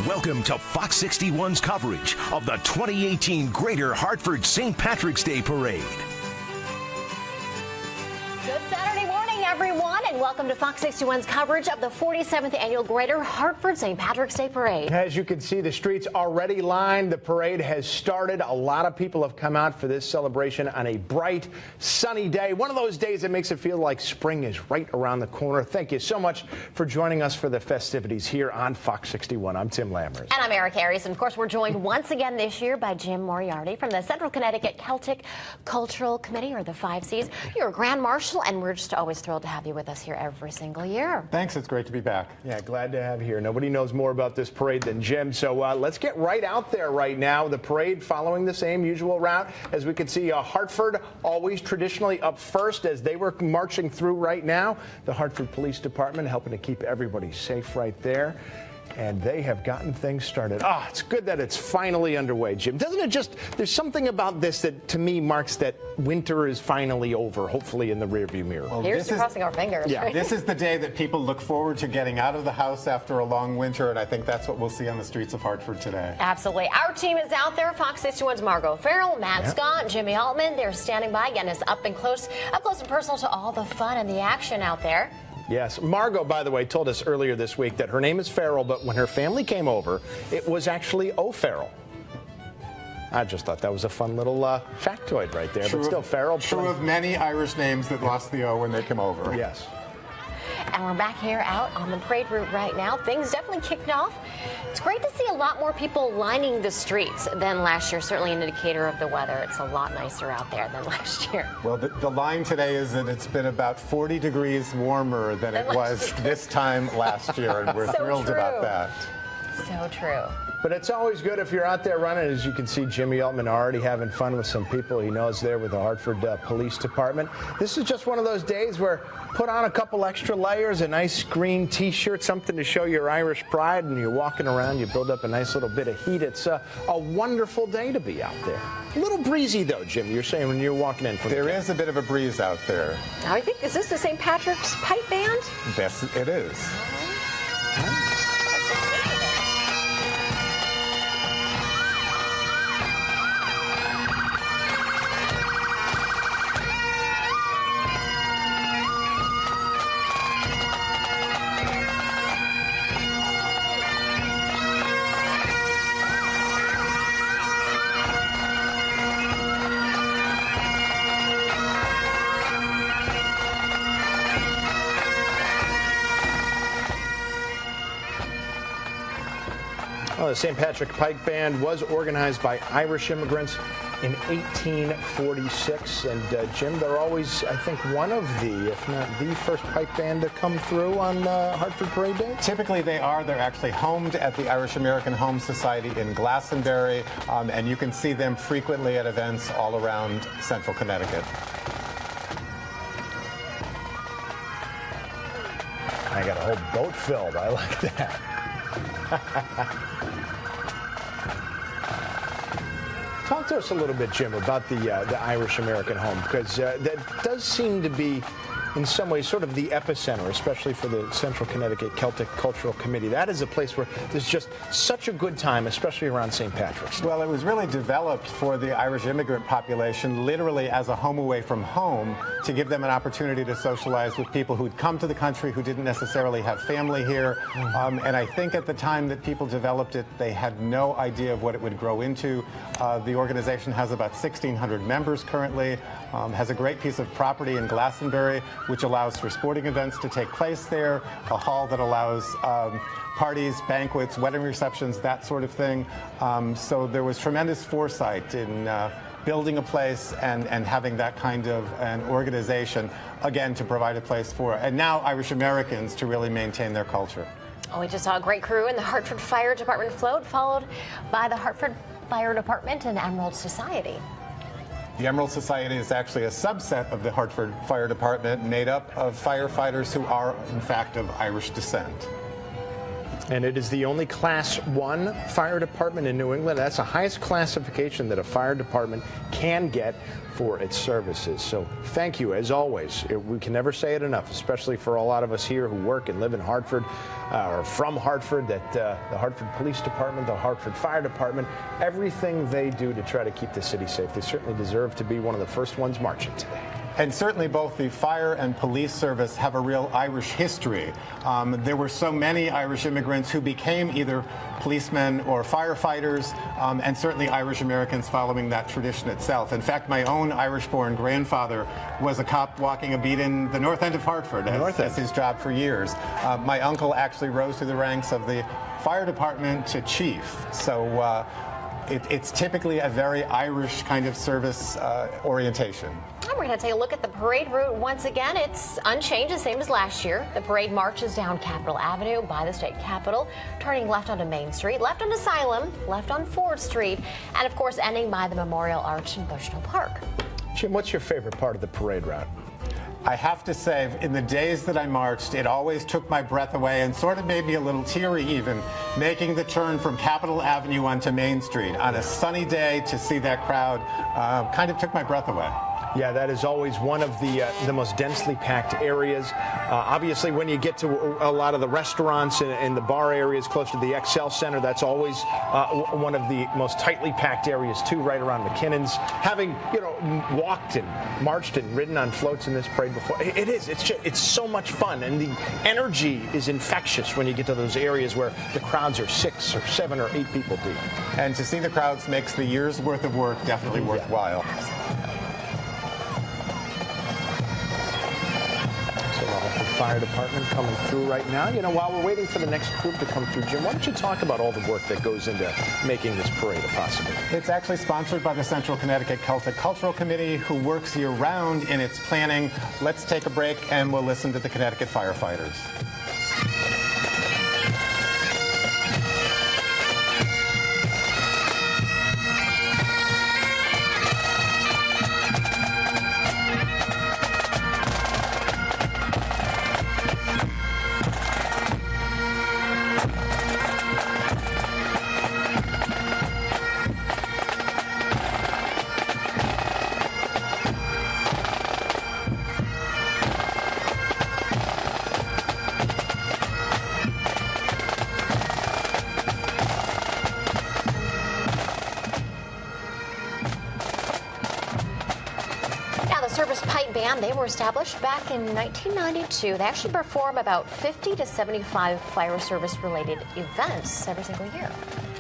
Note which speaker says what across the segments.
Speaker 1: Welcome to Fox 61's coverage of the 2018 Greater Hartford St. Patrick's Day Parade.
Speaker 2: Good Saturday morning, everyone, and welcome to Fox 61's coverage of the 47th Annual Greater Hartford St. Patrick's Day Parade.
Speaker 3: As you can see, the streets already lined. The parade has started. A lot of people have come out for this celebration on a bright, sunny day. One of those days that makes it feel like spring is right around the corner. Thank you so much for joining us for the festivities here on Fox 61. I'm Tim Lammers.
Speaker 2: And I'm Eric Harris. And of course, we're joined once again this year by Jim Moriarty from the Central Connecticut Celtic Cultural Committee, or the 5Cs. You're a Grand Marshal, and we're just always thrilled to have you with us here every single year.
Speaker 4: Thanks. It's great to be back.
Speaker 3: Yeah, glad to have you here. Nobody knows more about this parade than Jim, so let's get right out there right now. The parade following the same usual route. As we can see, Hartford always traditionally up first as they were marching through right now. The Hartford Police Department helping to keep everybody safe right there. And they have gotten things started. It's good that it's finally underway, Jim. Doesn't it just, there's something about this that to me marks that winter is finally over, hopefully in the rearview mirror.
Speaker 2: Well, here's to crossing our fingers.
Speaker 4: Yeah, this is the day that people look forward to getting out of the house after a long winter, and I think that's what we'll see on the streets of Hartford today.
Speaker 2: Absolutely. Our team is out there. Fox 61's Margot Farrell, Matt Scott, Jimmy Altman. They're standing by, getting us up close and personal to all the fun and the action out there.
Speaker 3: Yes. Margot, by the way, told us earlier this week that her name is Farrell, but when her family came over, it was actually O'Farrell. I just thought that was a fun little factoid right there. But still, Farrell.
Speaker 4: True of many Irish names that lost the O when they came over.
Speaker 3: Yes.
Speaker 2: And we're back here out on the parade route right now. Things definitely kicked off. It's great to see a lot more people lining the streets than last year. Certainly an indicator of the weather. It's a lot nicer out there than last year.
Speaker 4: Well, the line today is that it's been about 40 degrees warmer than it was this time last year, and we're thrilled about that.
Speaker 2: So true.
Speaker 3: But it's always good if you're out there running. As you can see, Jimmy Altman already having fun with some people he knows there with the Hartford Police Department. This is just one of those days where put on a couple extra layers, a nice green T-shirt, something to show your Irish pride, and you're walking around, you build up a nice little bit of heat. It's a wonderful day to be out there. A little breezy, though, Jim, you're saying when you're walking in from
Speaker 4: There is a bit of a breeze out there.
Speaker 2: I think, is this the St. Patrick's Pipe Band?
Speaker 4: Yes, it is.
Speaker 3: The St. Patrick Pipe Band was organized by Irish immigrants in 1846. And, Jim, they're always, I think, one of the, if not the first pipe band to come through on Hartford Parade Day?
Speaker 4: Typically they are. They're actually homed at the Irish American Home Society in Glastonbury, and you can see them frequently at events all around central Connecticut.
Speaker 3: I got a whole boat filled. I like that. Talk to us a little bit, Jim, about the Irish American Home, because that does seem to be, in some ways, sort of the epicenter, especially for the Central Connecticut Celtic Cultural Committee. That is a place where there's just such a good time, especially around St. Patrick's Day.
Speaker 4: Well, it was really developed for the Irish immigrant population, literally as a home away from home, to give them an opportunity to socialize with people who'd come to the country who didn't necessarily have family here. And I think at the time that people developed it, they had no idea of what it would grow into. The organization has about 1,600 members currently, has a great piece of property in Glastonbury, which allows for sporting events to take place there, a hall that allows parties, banquets, wedding receptions, that sort of thing. So there was tremendous foresight in building a place and having that kind of an organization, again, to provide a place for, and now Irish Americans to really maintain their culture.
Speaker 2: Oh, we just saw a great crew in the Hartford Fire Department float, followed by the Hartford Fire Department and Emerald Society.
Speaker 4: The Emerald Society is actually a subset of the Hartford Fire Department, made up of firefighters who are, in fact, of Irish descent.
Speaker 3: And it is the only Class 1 fire department in New England. That's the highest classification that a fire department can get for its services. So thank you, as always. We can never say it enough, especially for a lot of us here who work and live in Hartford or from Hartford, that the Hartford Police Department, the Hartford Fire Department, everything they do to try to keep the city safe. They certainly deserve to be one of the first ones marching today.
Speaker 4: And certainly both the fire and police service have a real Irish history. There were so many Irish immigrants who became either policemen or firefighters, and certainly Irish Americans following that tradition itself. In fact, my own Irish-born grandfather was a cop walking a beat in the north end of Hartford as his job for years. My uncle actually rose through the ranks of the fire department to chief. So it's typically a very Irish kind of service orientation.
Speaker 2: We're going to take a look at the parade route once again. It's unchanged, the same as last year. The parade marches down Capitol Avenue by the state capitol, turning left onto Main Street, left on Asylum, left on Ford Street, and of course ending by the Memorial Arch in Bushnell Park.
Speaker 3: Jim, what's your favorite part of the parade route?
Speaker 4: I have to say, in the days that I marched, it always took my breath away and sort of made me a little teary even, making the turn from Capitol Avenue onto Main Street. On a sunny day, to see that crowd kind of took my breath away.
Speaker 3: Yeah, that is always one of the most densely packed areas. Obviously, when you get to a lot of the restaurants and the bar areas close to the XL Center, that's always one of the most tightly packed areas too, right around McKinnon's. Having walked and marched and ridden on floats in this parade before, it's so much fun, and the energy is infectious when you get to those areas where the crowds are 6 or 7 or 8 people deep.
Speaker 4: And to see the crowds makes the year's worth of work definitely worthwhile.
Speaker 3: Fire department coming through right now. While we're waiting for the next group to come through, Jim, why don't you talk about all the work that goes into making this parade a possibility?
Speaker 4: It's actually sponsored by the Central Connecticut Celtic Cultural Committee, who works year-round in its planning. Let's take a break and we'll listen to the Connecticut firefighters.
Speaker 2: Service Pipe Band, they were established back in 1992. They actually perform about 50 to 75 fire service related events every single year.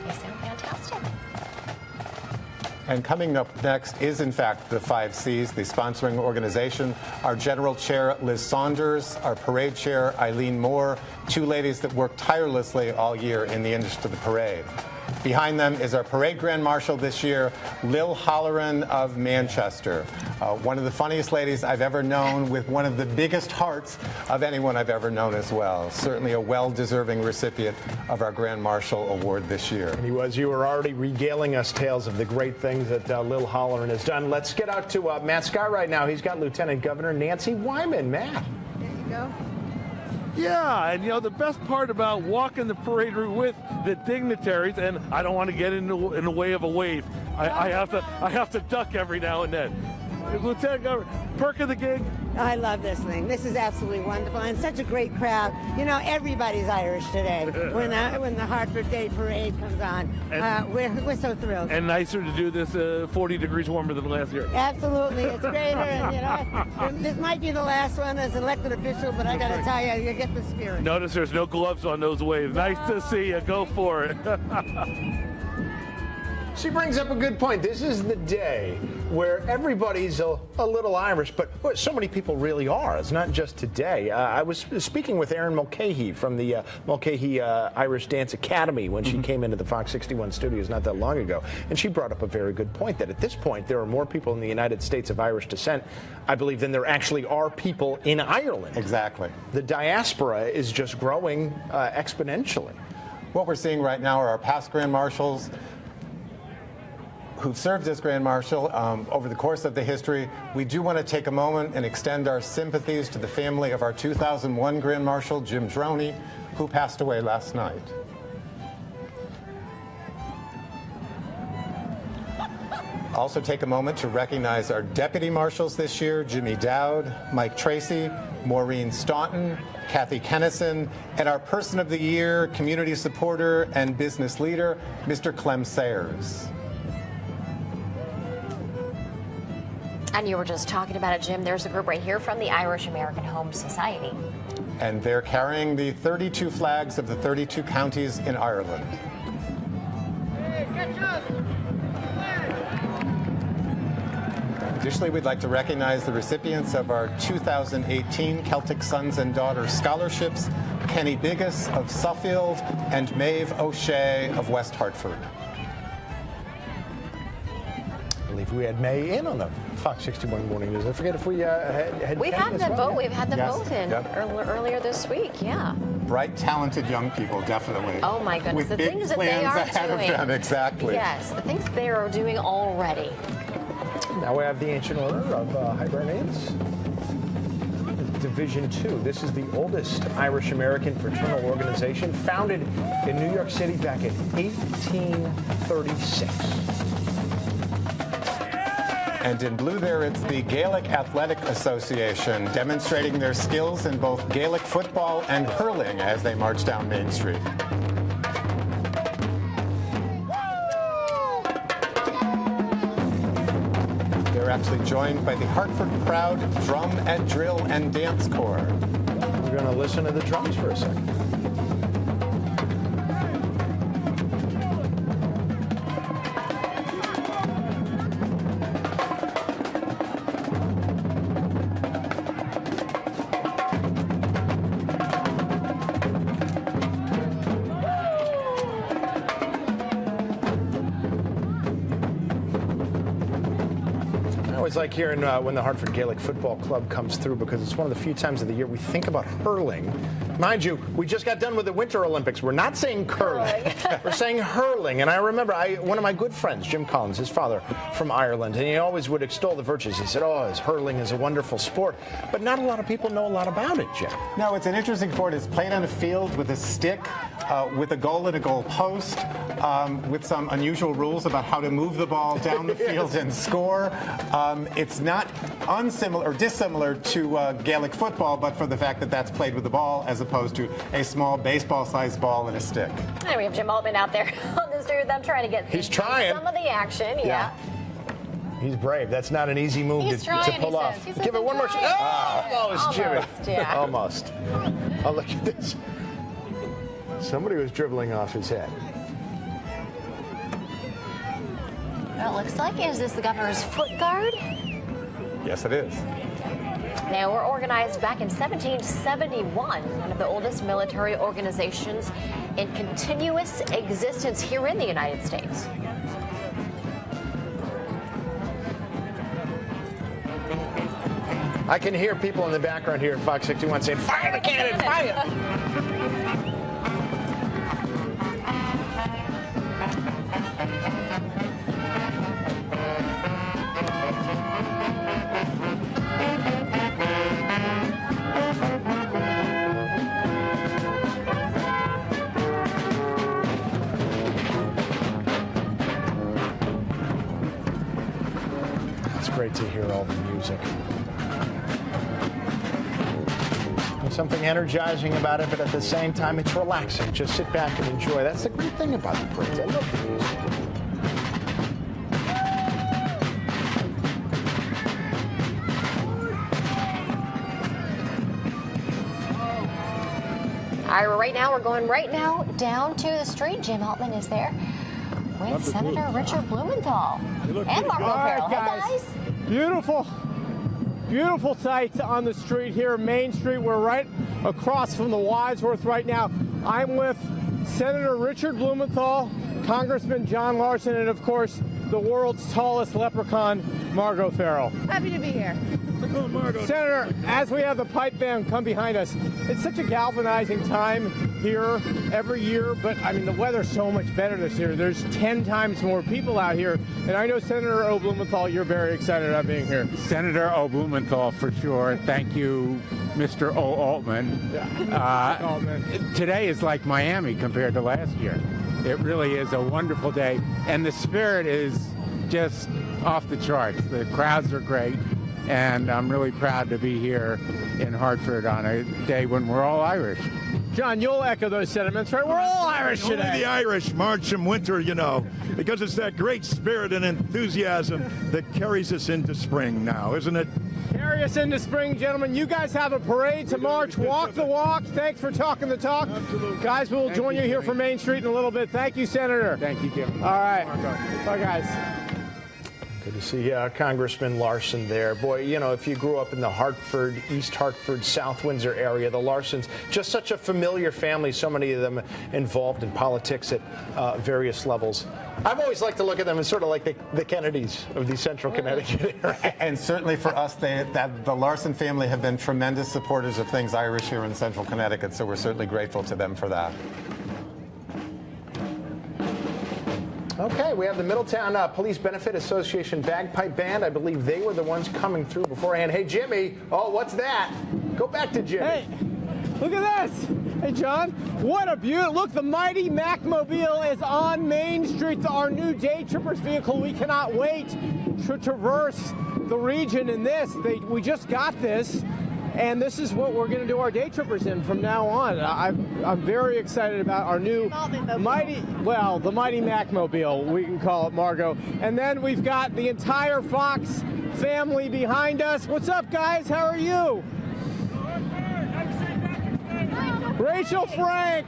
Speaker 2: They sound fantastic.
Speaker 4: And coming up next is, in fact, the 5 C's, the sponsoring organization. Our General Chair, Liz Saunders, our Parade Chair, Eileen Moore, 2 ladies that work tirelessly all year in the interest of the parade. Behind them is our Parade Grand Marshal this year, Lil Halloran of Manchester. One of the funniest ladies I've ever known, with one of the biggest hearts of anyone I've ever known as well. Certainly a well-deserving recipient of our Grand Marshal Award this year.
Speaker 3: And you were already regaling us tales of the great things that Lil Halloran has done. Let's get out to Matt Scott right now. He's got Lieutenant Governor Nancy Wyman. Matt.
Speaker 5: There you go.
Speaker 6: Yeah, and the best part about walking the parade route with the dignitaries, and I don't want to get in the way of a wave. I have to duck every now and then. Lieutenant Governor, perk of the gig.
Speaker 5: I love this thing. This is absolutely wonderful, and such a great crowd. Everybody's Irish today. When the Hartford Day Parade comes on, we're so thrilled.
Speaker 6: And nicer to do this 40 degrees warmer than last year.
Speaker 5: Absolutely, it's greater. And this might be the last one as elected official, but I got to tell you, you get the spirit.
Speaker 6: Notice there's no gloves on those waves. Nice to see you. Go for it.
Speaker 3: She brings up a good point. This is the day where everybody's a little Irish, but so many people really are. It's not just today. I was speaking with Erin Mulcahy from the Mulcahy Irish Dance Academy when she came into the Fox 61 studios not that long ago, and she brought up a very good point that at this point there are more people in the United States of Irish descent, I believe, than there actually are people in Ireland.
Speaker 4: Exactly.
Speaker 3: The diaspora is just growing exponentially.
Speaker 4: What we're seeing right now are our past Grand Marshals who've served as Grand Marshal over the course of the history. We do want to take a moment and extend our sympathies to the family of our 2001 Grand Marshal, Jim Droney, who passed away last night. Also take a moment to recognize our deputy marshals this year, Jimmy Dowd, Mike Tracy, Maureen Staunton, Kathy Kennison, and our person of the year, community supporter and business leader, Mr. Clem Sayers.
Speaker 2: And you were just talking about it, Jim. There's a group right here from the Irish American Home Society.
Speaker 4: And they're carrying the 32 flags of the 32 counties in Ireland.
Speaker 7: Hey, catch us!
Speaker 4: Additionally, we'd like to recognize the recipients of our 2018 Celtic Sons and Daughters scholarships, Kenny Biggis of Suffield and Maeve O'Shea of West Hartford.
Speaker 3: I believe we had May in on the Fox 61 morning news. I forget if we had
Speaker 2: We've had them both. We've had them
Speaker 4: Yes.
Speaker 2: both in
Speaker 4: Yep.
Speaker 2: earlier this week. Yeah.
Speaker 4: Bright, talented young people, definitely.
Speaker 2: Oh my goodness,
Speaker 4: With
Speaker 2: the
Speaker 4: big
Speaker 2: things that they
Speaker 4: plans
Speaker 2: are
Speaker 4: ahead
Speaker 2: doing.
Speaker 4: of them, exactly.
Speaker 2: Yes, the things they are doing already.
Speaker 3: Now we have the Ancient Order of Hibernians. Division 2. This is the oldest Irish American fraternal organization, founded in New York City back in 1836.
Speaker 4: And in blue there, it's the Gaelic Athletic Association, demonstrating their skills in both Gaelic football and hurling as they march down Main Street. They're actually joined by the Hartford Proud Drum and Drill and Dance Corps.
Speaker 3: We're going to listen to the drums for a second. It's like hearing when the Hartford Gaelic Football Club comes through, because it's one of the few times of the year we think about hurling. Mind you, we just got done with the Winter Olympics. We're not saying curling. We're saying hurling. And I remember one of my good friends, Jim Collins, his father from Ireland, and he always would extol the virtues. He said, oh, hurling is a wonderful sport. But not a lot of people know a lot about it, Jim.
Speaker 4: No, it's an interesting sport. It's played on a field with a stick, with a goal and a goal post, with some unusual rules about how to move the ball down the field and score. It's not unsimilar or dissimilar to Gaelic football, but for the fact that that's played with the ball as opposed to a small baseball-sized ball and a stick.
Speaker 2: And we have Jim Altman out there on the street with them trying to get some of the action. Yeah.
Speaker 3: He's brave. That's not an easy move to pull off. Give it one more shot. Almost, Jimmy.
Speaker 2: Yeah.
Speaker 3: Almost. Oh, look at this. Somebody was dribbling off his head.
Speaker 2: Well, it looks like, is this the governor's foot guard?
Speaker 4: Yes, it is.
Speaker 2: Now, we're organized back in 1771, one of the oldest military organizations in continuous existence here in the United States.
Speaker 3: I can hear people in the background here at Fox 61 saying, fire the cannon, fire! Great to hear all the music. There's something energizing about it, but at the same time, it's relaxing. Just sit back and enjoy. That's the great thing about the parades. I love the music.
Speaker 2: All right, right now, we're going down to the street. Jim Altman is there with Senator Richard Blumenthal and Marco Farrell. Hey, guys.
Speaker 8: Beautiful sights on the street here, Main Street. We're right across from the Wadsworth right now. I'm with Senator Richard Blumenthal, Congressman John Larson, and of course, the world's tallest leprechaun, Margot Farrell.
Speaker 5: Happy to be here.
Speaker 8: Senator, as we have the pipe band come behind us, it's such a galvanizing time here every year, but I mean, the weather's so much better this year. There's 10 times more people out here, and I know Senator Blumenthal, you're very excited about being here.
Speaker 9: Senator Blumenthal, for sure. Thank you, Mr. Altman. Today is like Miami compared to last year. It really is a wonderful day, and the spirit is just off the charts. The crowds are great, and I'm really proud to be here in Hartford on a day when we're all Irish.
Speaker 8: John, you'll echo those sentiments, right? We're all Irish today.
Speaker 10: Only the Irish march in winter, you know, because it's that great spirit and enthusiasm that carries us into spring now, isn't it?
Speaker 8: Carry us into spring, gentlemen. You guys have a parade to march. Walk the walk. Thanks for talking the talk. Absolutely. Guys, we'll join you here from Main Street in a little bit. Thank you, Senator.
Speaker 9: Thank you, Jim.
Speaker 8: All right. Bye, guys.
Speaker 3: Good to see Congressman Larson there. Boy, you know, if you grew up in the Hartford, East Hartford, South Windsor area, the Larsons, just such a familiar family, so many of them involved in politics at various levels. I've always liked to look at them as sort of like the Kennedys of the central Connecticut area.
Speaker 4: And certainly for us, the Larson family have been tremendous supporters of things Irish here in central Connecticut, so we're certainly grateful to them for that.
Speaker 3: Okay, we have the Middletown Police Benefit Association Bagpipe Band. I believe they were the ones coming through beforehand. Hey, Jimmy. Oh, what's that? Go back to Jimmy.
Speaker 8: Hey, look at this. Hey, John, what a beauty. Look, the mighty Macmobile is on Main Street, our new day trippers vehicle. We cannot wait to traverse the region in this. We just got this. And this is what we're going to do our day trippers in from now on. I'm very excited about our new the mighty Macmobile, we can call it, Margot. And then we've got the entire Fox family behind us. What's up, guys? How are you? Rachel Frank.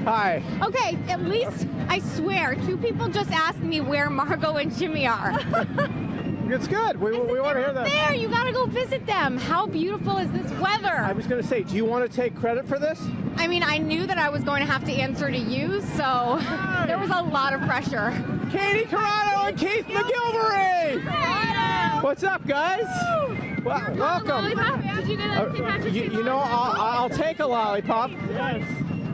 Speaker 8: Hi.
Speaker 11: Okay, at least, I swear, 2 people just asked me where Margot and Jimmy are.
Speaker 8: It's good. We want to hear that.
Speaker 11: There, you got to go visit them. How beautiful is this weather?
Speaker 8: I was going to say, do you want to take credit for this?
Speaker 11: I mean, I knew that I was going to have to answer to you, so there was a lot of pressure.
Speaker 8: Katie Corrado and Keith McGilvery! What's up, guys? Well, welcome.
Speaker 11: Did you get a St. Patrick's Day?
Speaker 8: You know, I'll take a lollipop. Yes.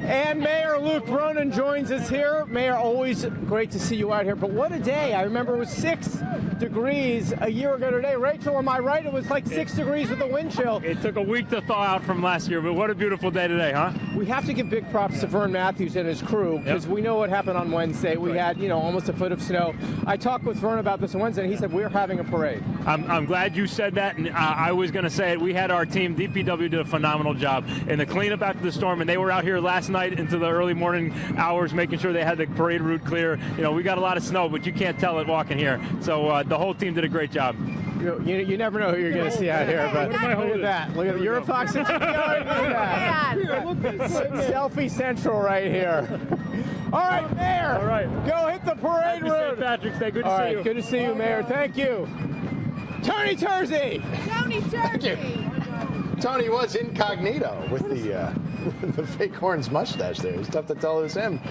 Speaker 8: And Mayor Luke Ronan joins us here. Mayor, always great to see you out here. But what a day. I remember it was 6 degrees a year ago today. Rachel, am I right? It was like 6 degrees with a wind chill.
Speaker 12: It took a week to thaw out from last year, but what a beautiful day today, huh?
Speaker 8: We have to give big props to Vern Matthews and his crew, because we know what happened on Wednesday. We had, almost a foot of snow. I talked with Vern about this on Wednesday, and he said, we're having a parade.
Speaker 12: I'm glad you said that, and I was going to say it. We had our team, DPW, did a phenomenal job in the cleanup after the storm, and they were out here last night into the early morning hours making sure they had the parade route clear. We got a lot of snow, but you can't tell it walking here. So the whole team did a great job.
Speaker 8: You never know who you're going to see out here, but look at that. Look at you're a Fox. Look at that. Selfie Central right here. All right, Mayor.
Speaker 12: All right.
Speaker 8: Go hit the parade route.
Speaker 12: St. Patrick's Day. Good to see you.
Speaker 8: Good to see you, Mayor. Thank you. Tony Terzi.
Speaker 11: Tony Terzi.
Speaker 3: Tony was incognito with the fake horns mustache there. It's tough to tell it was him.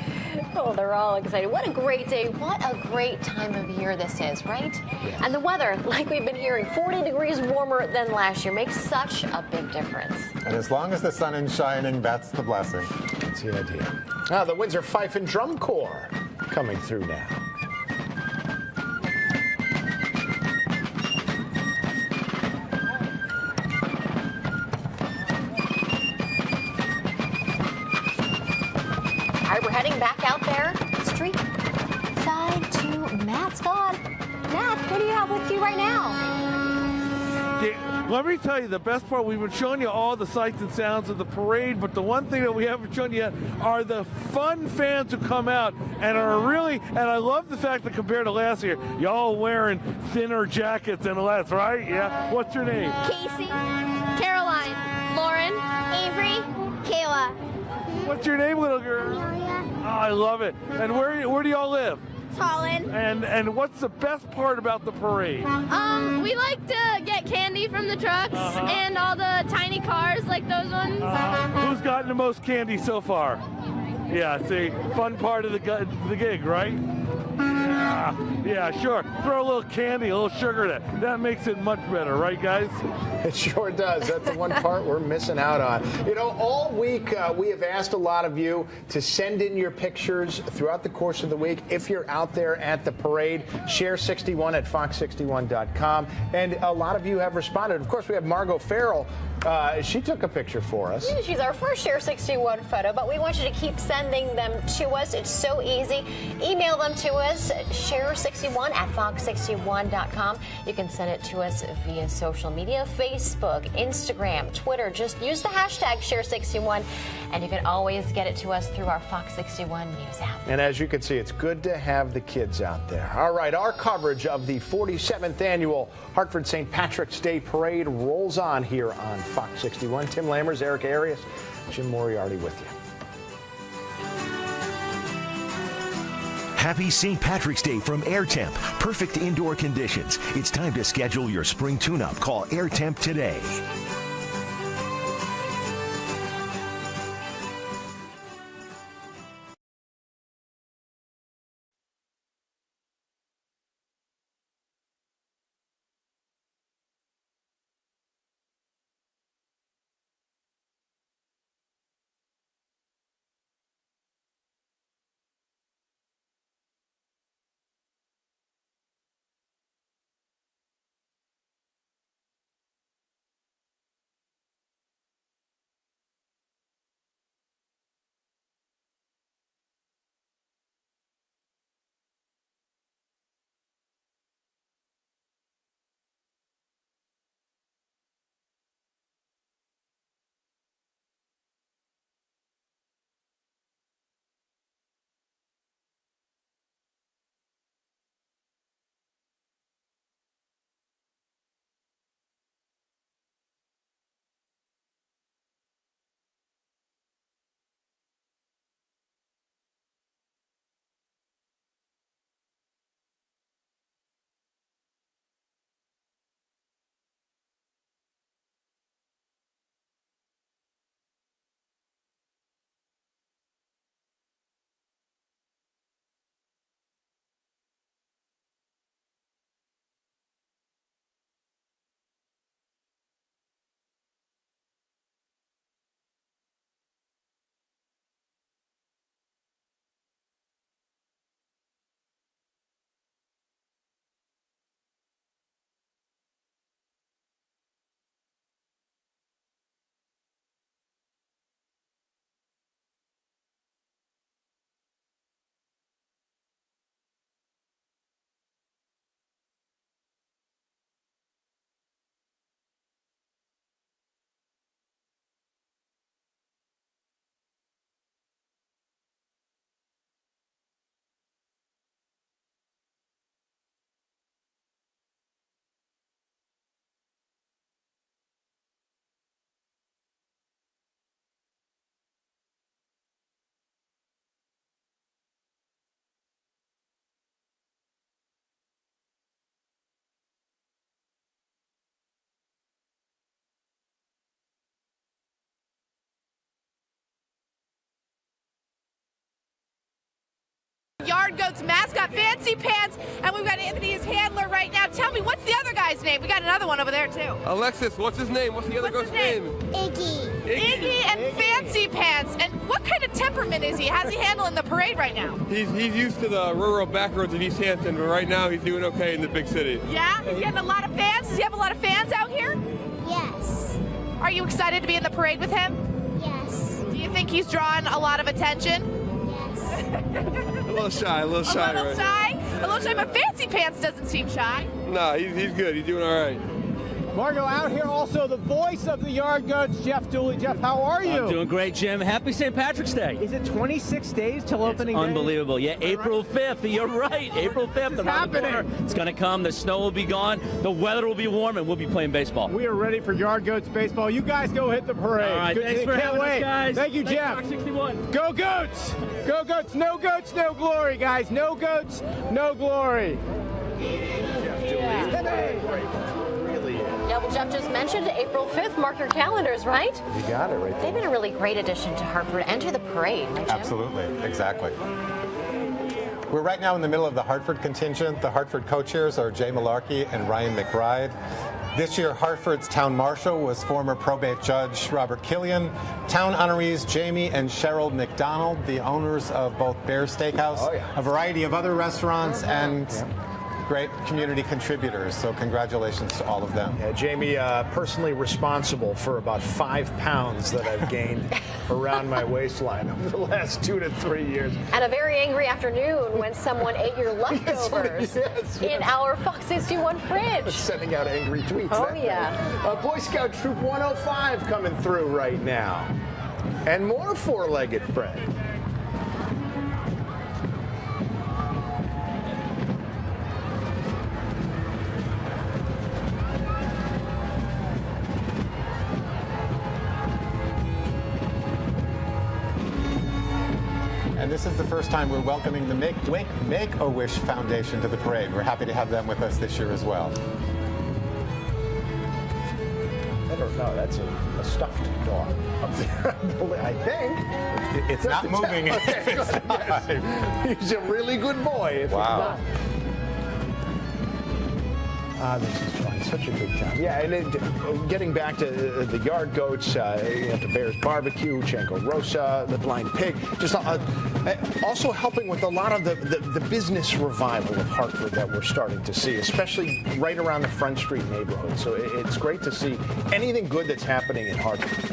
Speaker 2: Oh, they're all excited. What a great day. What a great time of year this is, right? Yes. And the weather, like we've been hearing, 40 degrees warmer than last year makes such a big difference.
Speaker 4: And as long as the sun is shining, that's the blessing.
Speaker 3: That's the idea. The Windsor Fife and Drum Corps coming through now.
Speaker 2: All right, we're heading back out there, street side to Matt Scott. Matt, what do you have with you right now?
Speaker 6: Let me tell you, the best part, we've been showing you all the sights and sounds of the parade, but the one thing that we haven't shown you yet are the fun fans who come out and are really, and I love the fact that compared to last year, y'all wearing thinner jackets and less, right? Yeah. What's your name?
Speaker 11: Casey, Caroline, Lauren, Avery, Kayla.
Speaker 6: What's your name, little girl? Oh, I love it. And where do y'all live?
Speaker 11: Holland.
Speaker 6: And what's the best part about the parade?
Speaker 11: We like to get candy from the trucks and all the tiny cars like those ones.
Speaker 6: Who's gotten the most candy so far? Yeah, see, fun part of the gig, right? Yeah. Yeah, sure. Throw a little candy, a little sugar in it. That makes it much better, right, guys?
Speaker 3: It sure does. That's the one part we're missing out on. You know, all week we have asked a lot of you to send in your pictures throughout the course of the week. If you're out there at the parade, share 61 at fox61.com. And a lot of you have responded. Of course, we have Margot Farrell. She took a picture for us.
Speaker 2: Yeah, she's our first Share 61 photo, but we want you to keep sending them to us. It's so easy. Email them to us, share61 at fox61.com. You can send it to us via social media, Facebook, Instagram, Twitter. Just use the hashtag Share61, and you can always get it to us through our Fox 61 News app.
Speaker 3: And as you can see, it's good to have the kids out there. All right, our coverage of the 47th annual Hartford St. Patrick's Day Parade rolls on here on Fox 61. Tim Lammers, Eric Arias, Jim Moriarty with you.
Speaker 1: Happy St. Patrick's Day from AirTemp. Perfect indoor conditions. It's time to schedule your spring tune-up. Call AirTemp today.
Speaker 13: Yard Goats mascot, Fancy Pants, and we've got Anthony, his handler, right now. Tell me, what's the other guy's name? We got another one over there, too.
Speaker 14: Alexis, what's his name? What's the other goat's name?
Speaker 13: Iggy and Fancy Pants. And what kind of temperament is he? How's he handling the parade right now?
Speaker 14: He's used to the rural backroads of East Hampton, but right now he's doing okay in the big city.
Speaker 13: Yeah? He's getting a lot of fans? Does he have a lot of fans out here?
Speaker 15: Yes.
Speaker 13: Are you excited to be in the parade with him?
Speaker 15: Yes.
Speaker 13: Do you think he's drawing a lot of attention?
Speaker 14: A little shy,
Speaker 13: A little shy, but Fancy Pants doesn't seem shy.
Speaker 14: No, he's good. He's doing all right.
Speaker 8: Margot, out here also the voice of the Yard Goats, Jeff Dooley. Jeff, how are you?
Speaker 16: I'm doing great, Jim. Happy St. Patrick's Day.
Speaker 8: Is it 26 days till opening day?
Speaker 16: Unbelievable. Yeah, April 5th. You're right. April 5th.
Speaker 8: It's happening.
Speaker 16: It's going to come. The snow will be gone. The weather will be warm, and we'll be playing baseball.
Speaker 8: We are ready for Yard Goats baseball. You guys go hit the parade.
Speaker 16: All right, thanks for having us, guys.
Speaker 8: Thank you, Jeff.
Speaker 16: Fox 61.
Speaker 8: Go Goats! Go Goats! No goats, no glory, guys. No goats, no glory.
Speaker 2: Yeah, well, Jeff just mentioned April 5th. Mark your calendars, right?
Speaker 3: You got it right there.
Speaker 2: They've been a really great addition to Hartford and to the parade, right, Jim?
Speaker 4: Absolutely, exactly. We're right now in the middle of the Hartford contingent. The Hartford co-chairs are Jay Malarkey and Ryan McBride. This year, Hartford's town marshal was former probate judge Robert Killian. Town honorees Jamie and Cheryl McDonald, the owners of both Bear Steakhouse, a variety of other restaurants, and great community contributors. So congratulations to all of them.
Speaker 3: Yeah, Jamie, personally responsible for about 5 pounds that I've gained around my waistline over the last 2 to 3 years.
Speaker 2: And a very angry afternoon when someone ate your leftovers in our Fox 61 fridge.
Speaker 3: Sending out angry tweets.
Speaker 2: Oh, yeah.
Speaker 3: Boy Scout Troop 105 coming through right now. And more four-legged Fred.
Speaker 4: And this is the first time we're welcoming the Make-A-Wish Foundation to the parade. We're happy to have them with us this year as well.
Speaker 3: I don't know. That's a stuffed dog up there, I think.
Speaker 4: It's not moving.
Speaker 3: Okay, yes. He's a really good boy. If
Speaker 4: wow.
Speaker 3: This is fun. Such a good time. Yeah, and getting back to the yard goats, the Bears Barbecue, Chango Rosa, the Blind Pig, just also helping with a lot of the business revival of Hartford that we're starting to see, especially right around the Front Street neighborhood. So it's great to see anything good that's happening in Hartford.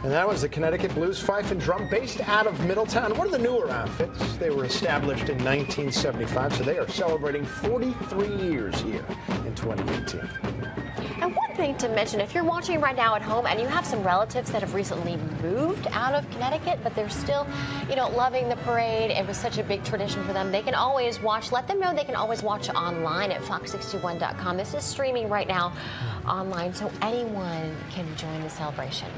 Speaker 3: That was the Connecticut Blues Fife and Drum, based out of Middletown. One of the newer outfits. They were established in 1975, so they are celebrating 43 years here in 2018.
Speaker 2: And one thing to mention, if you're watching right now at home and you have some relatives that have recently moved out of Connecticut, but they're still, loving the parade, it was such a big tradition for them, they can always watch. Let them know they can always watch online at fox61.com. This is streaming right now online, so anyone can join the celebration.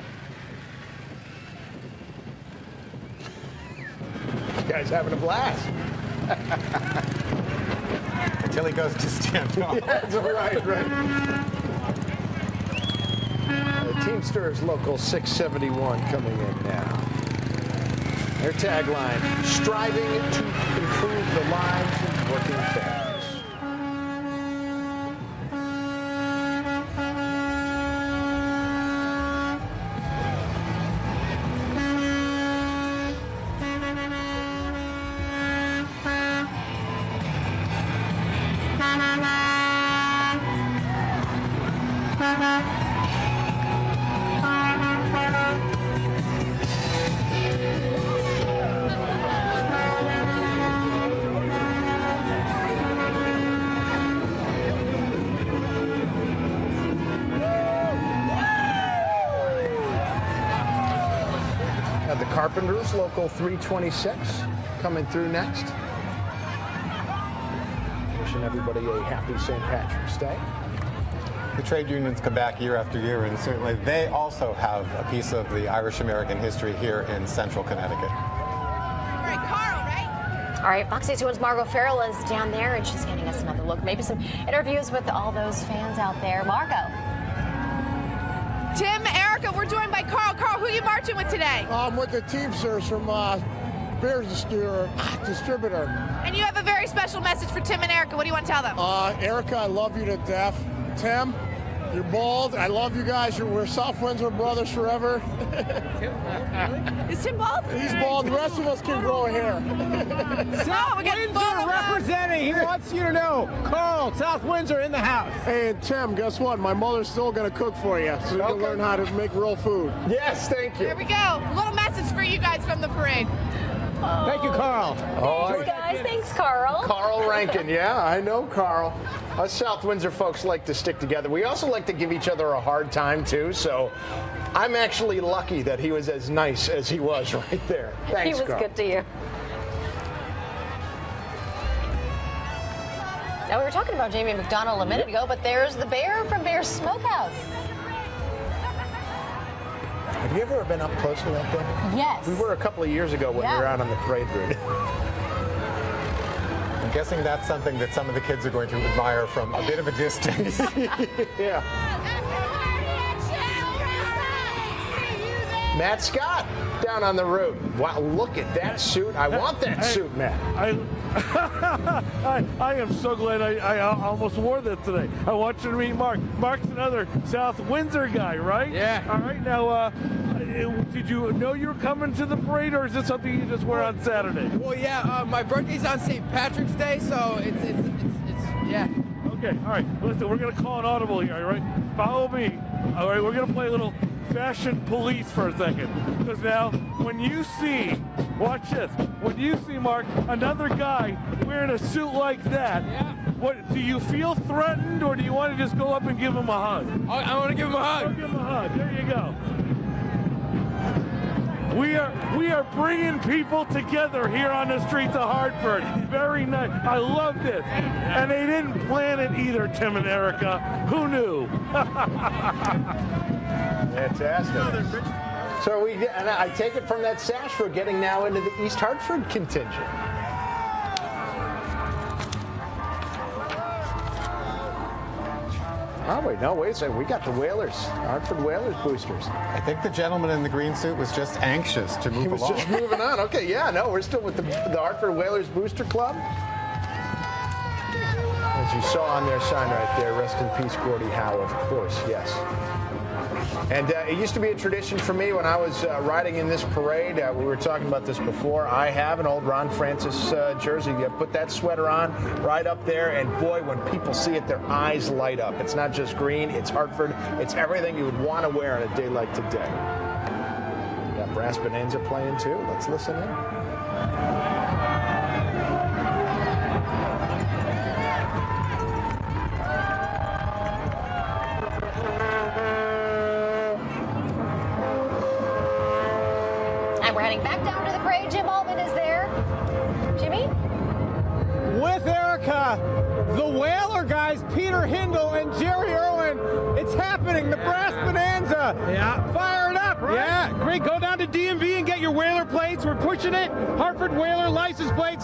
Speaker 3: Guys having a blast.
Speaker 4: Until he goes to stand off.
Speaker 3: Yeah, that's right. Teamsters Local 671 coming in now. Their tagline, striving to improve the lives of working families. The Carpenters, Local 326, coming through next. Wishing everybody a happy St. Patrick's Day.
Speaker 4: The trade unions come back year after year, and certainly they also have a piece of the Irish-American history here in central Connecticut.
Speaker 13: All right, Carl, right?
Speaker 2: All right, Fox 61's Margot Farrell is down there, and she's getting us another look. Maybe some interviews with all those fans out there. Margot.
Speaker 13: Tim, Erica, we're joined by Carl. Carl, who are you marching with today?
Speaker 17: I'm with the Teamsters from Bears Distributor.
Speaker 13: And you have a very special message for Tim and Erica. What do you want to tell them?
Speaker 17: Erica, I love you to death. Tim, you're bald. I love you guys. We're South Windsor brothers forever.
Speaker 13: Is Tim bald?
Speaker 17: He's bald. The rest of us can grow hair.
Speaker 8: South Windsor representing. He wants you to know. Carl, South Windsor in the house.
Speaker 17: Hey, and Tim, guess what? My mother's still going to cook for you, so you can learn how to make real food.
Speaker 3: Yes, thank you.
Speaker 13: There we go. A little message for you guys from the parade.
Speaker 8: Thank you, Carl.
Speaker 2: Thanks, guys. Thanks, Carl.
Speaker 3: Carl Rankin, yeah, I know Carl. Us South Windsor folks like to stick together. We also like to give each other a hard time, too, so I'm actually lucky that he was as nice as he was right there. Thanks,
Speaker 2: He was
Speaker 3: Carl.
Speaker 2: good to you. Now, we were talking about Jamie McDonald a minute ago, but there's the bear from Bear's Smokehouse.
Speaker 3: Have you ever been up close to that thing?
Speaker 2: Yes.
Speaker 3: We were a couple of years ago when we were out on the parade route.
Speaker 4: I'm guessing that's something that some of the kids are going to admire from a bit of a distance.
Speaker 3: Yeah. Matt Scott down on the route. Wow, look at that suit. I want that suit, Matt.
Speaker 6: I am so glad I almost wore that today. I want you to meet Mark. Mark's another South Windsor guy, right?
Speaker 18: Yeah.
Speaker 6: All right, now, did you know you were coming to the parade, or is this something you just wear on Saturday?
Speaker 18: Well, yeah, my birthday's on St. Patrick's Day, so it's yeah.
Speaker 6: Okay, all right. Listen, we're going to call an audible here, all right? Follow me. All right, we're going to play a little fashion police for a second. Because now, when you see, watch this, when you see, Mark, another guy wearing a suit like that, what do you feel threatened, or do you want to just go up and give him a hug?
Speaker 18: I want to give him a hug.
Speaker 6: Give him a hug. There you go. We are bringing people together here on the streets of Hartford. Very nice. I love this. And they didn't plan it either, Tim and Erica. Who knew?
Speaker 3: Fantastic. So and I take it from that sash we're getting now into the East Hartford contingent. Oh, wait a second. We got the Whalers, Hartford Whalers boosters.
Speaker 4: I think the gentleman in the green suit was just anxious to move along.
Speaker 3: He was just moving on. Okay, yeah, no, we're still with the Hartford Whalers Booster Club. As you saw on their sign right there, rest in peace, Gordie Howe, of course, yes. And it used to be a tradition for me when I was riding in this parade. We were talking about this before. I have an old Ron Francis jersey. You put that sweater on right up there, and boy, when people see it, their eyes light up. It's not just green, it's Hartford. It's everything you would want to wear on a day like today. Got Brass Bonanza playing too. Let's listen in.
Speaker 2: We're heading back down to the parade. Jim Altman is there. Jimmy?
Speaker 8: With Erica, the Whaler guys, Peter Hindle and Jerry Irwin. It's happening, the Brass Bonanza.
Speaker 19: Yeah.
Speaker 8: Fire it up, right?
Speaker 19: Yeah, great. Go down to DMV and get your Whaler plates. We're pushing it. Hartford Whaler license plates.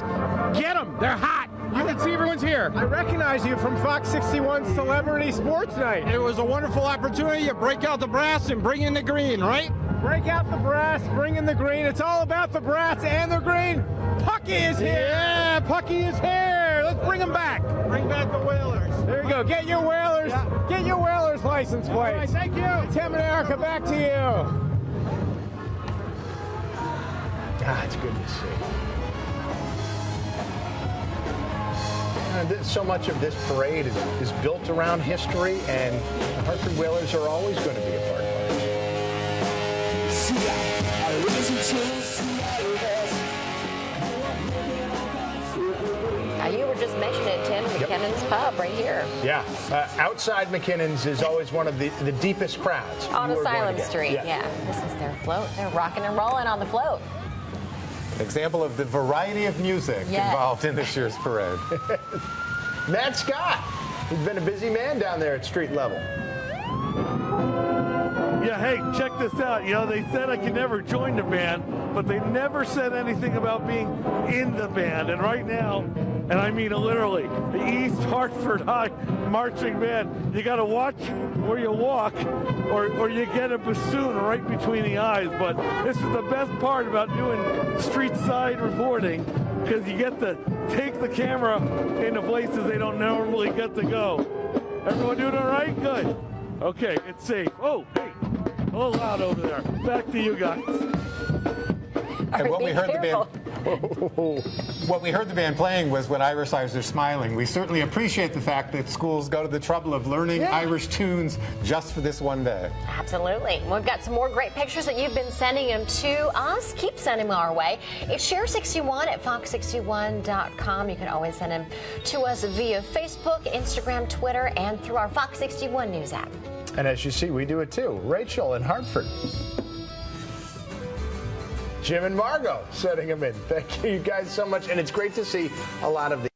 Speaker 19: Get them. They're hot. You can see everyone's here.
Speaker 8: I recognize you from Fox 61 Celebrity Sports Night.
Speaker 19: It was a wonderful opportunity to break out the brass and bring in the green, right?
Speaker 8: Break out the brass, bring in the green. It's all about the brass and the green. Pucky is here.
Speaker 19: Yeah, Pucky is here. Let's bring him back. Bring back the Whalers.
Speaker 8: There you go. Get your Whalers. Yeah. Get your Whalers license plates.
Speaker 19: All right, thank you.
Speaker 8: Tim and Erica, back to you.
Speaker 3: It's good to see. So much of this parade is built around history, and the Hartford Whalers are always going to be a part of it.
Speaker 2: You were just mentioning it, Tim, McKinnon's Pub right here.
Speaker 3: Yeah, outside McKinnon's is always one of the deepest crowds.
Speaker 2: On Asylum Street, yeah. This is their float. They're rocking and rolling on the float.
Speaker 4: An example of the variety of music involved in this year's parade.
Speaker 3: Matt Scott, he's been a busy man down there at street level.
Speaker 6: Yeah, hey, check this out. You know, they said I could never join the band, but they never said anything about being in the band. And right now, and I mean literally, the East Hartford High Marching Band, you got to watch where you walk or you get a bassoon right between the eyes. But this is the best part about doing street side reporting, because you get to take the camera into places they don't normally get to go. Everyone doing all right? Good. Okay, it's safe. Oh, hey, a little loud over there. Back to you guys.
Speaker 4: And what we heard the band playing was When Irish Eyes Are Smiling. We certainly appreciate the fact that schools go to the trouble of learning Irish tunes just for this one day.
Speaker 2: Absolutely. We've got some more great pictures that you've been sending them to us. Keep sending them our way. It's Share61 at fox61.com. You can always send them to us via Facebook, Instagram, Twitter, and through our Fox 61 News app.
Speaker 3: And as you see, we do it too. Rachel in Hartford. Jim and Margot setting them in. Thank you guys so much. And it's great to see a lot of the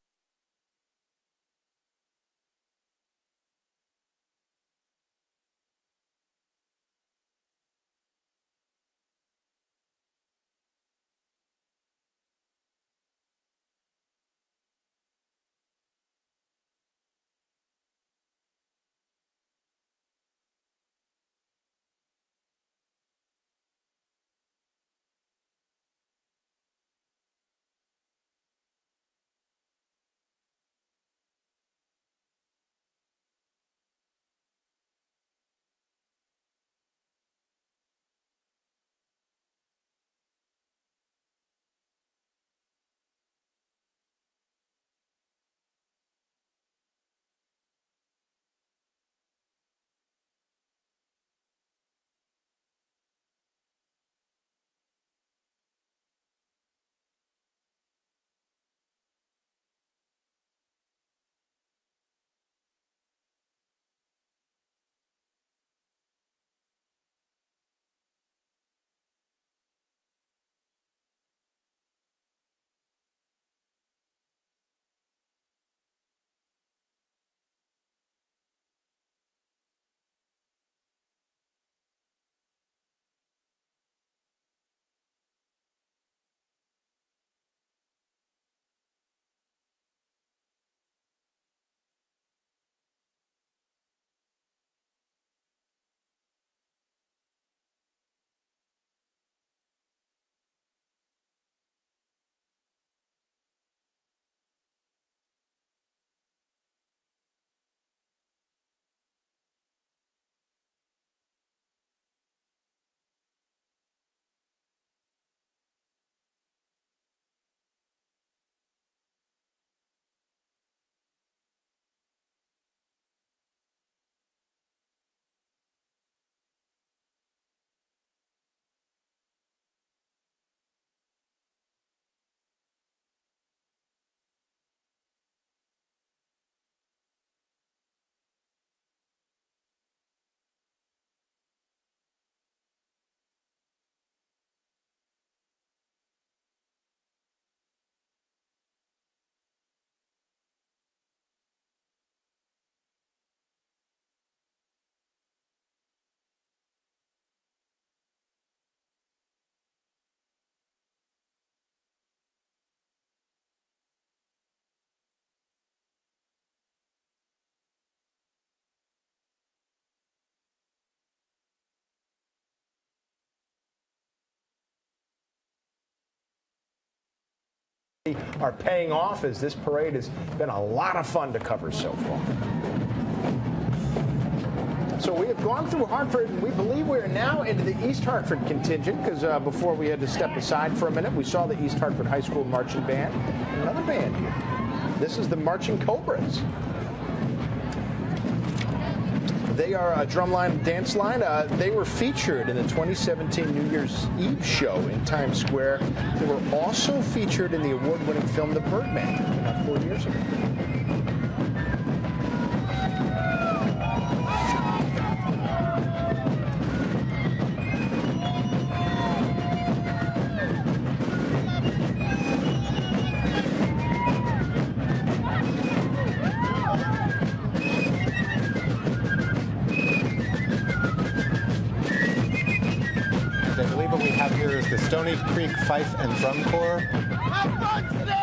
Speaker 3: are paying off, as this parade has been a lot of fun to cover so far. So we have gone through Hartford, and we believe we are now into the East Hartford contingent, because before we had to step aside for a minute, we saw the East Hartford High School Marching Band. Another band here. This is the Marching Cobras. They are a drumline and dance line. They were featured in the 2017 New Year's Eve show in Times Square. They were also featured in the award-winning film The Birdman about 4 years ago.
Speaker 4: The Stony Creek Fife and Drum Corps.
Speaker 7: Have fun today!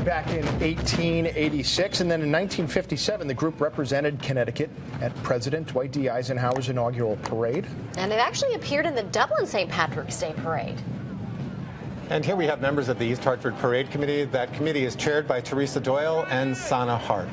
Speaker 7: Back in 1886, and then in 1957, the group represented Connecticut at President Dwight D. Eisenhower's inaugural parade.
Speaker 2: And they've actually appeared in the Dublin St. Patrick's Day Parade.
Speaker 4: And here we have members of the East Hartford Parade Committee. That committee is chaired by Teresa Doyle and Sana Hart.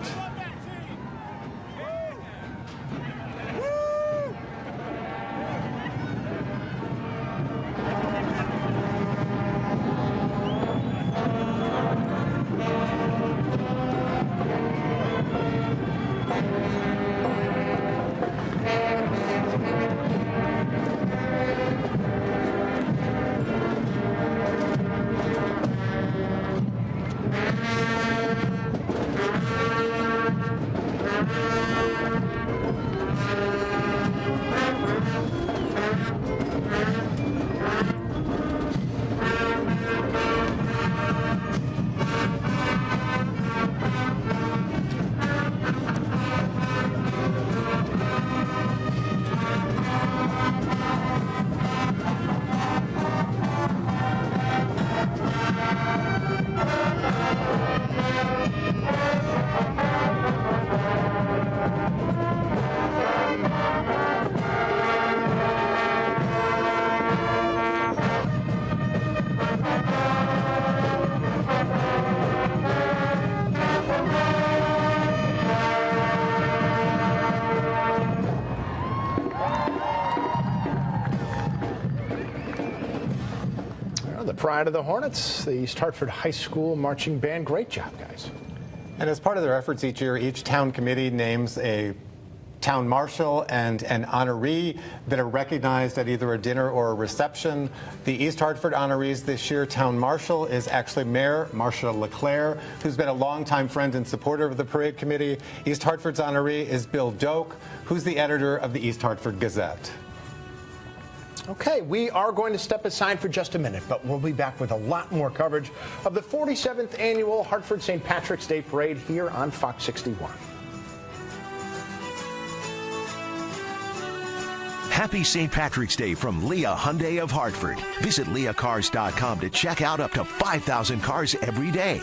Speaker 3: Pride of the Hornets, the East Hartford High School Marching Band. Great job, guys.
Speaker 4: And as part of their efforts each year, each town committee names a town marshal and an honoree that are recognized at either a dinner or a reception. The East Hartford honorees this year, town marshal is actually Mayor Marcia LeClaire, who's been a longtime friend and supporter of the parade committee. East Hartford's honoree is Bill Doak, who's the editor of the East Hartford Gazette.
Speaker 3: Okay, we are going to step aside for just a minute, but we'll be back with a lot more coverage of the 47th annual Hartford St. Patrick's Day Parade here on Fox 61.
Speaker 1: Happy St. Patrick's Day from Leah Hyundai of Hartford. Visit leahcars.com to check out up to 5,000 cars every day.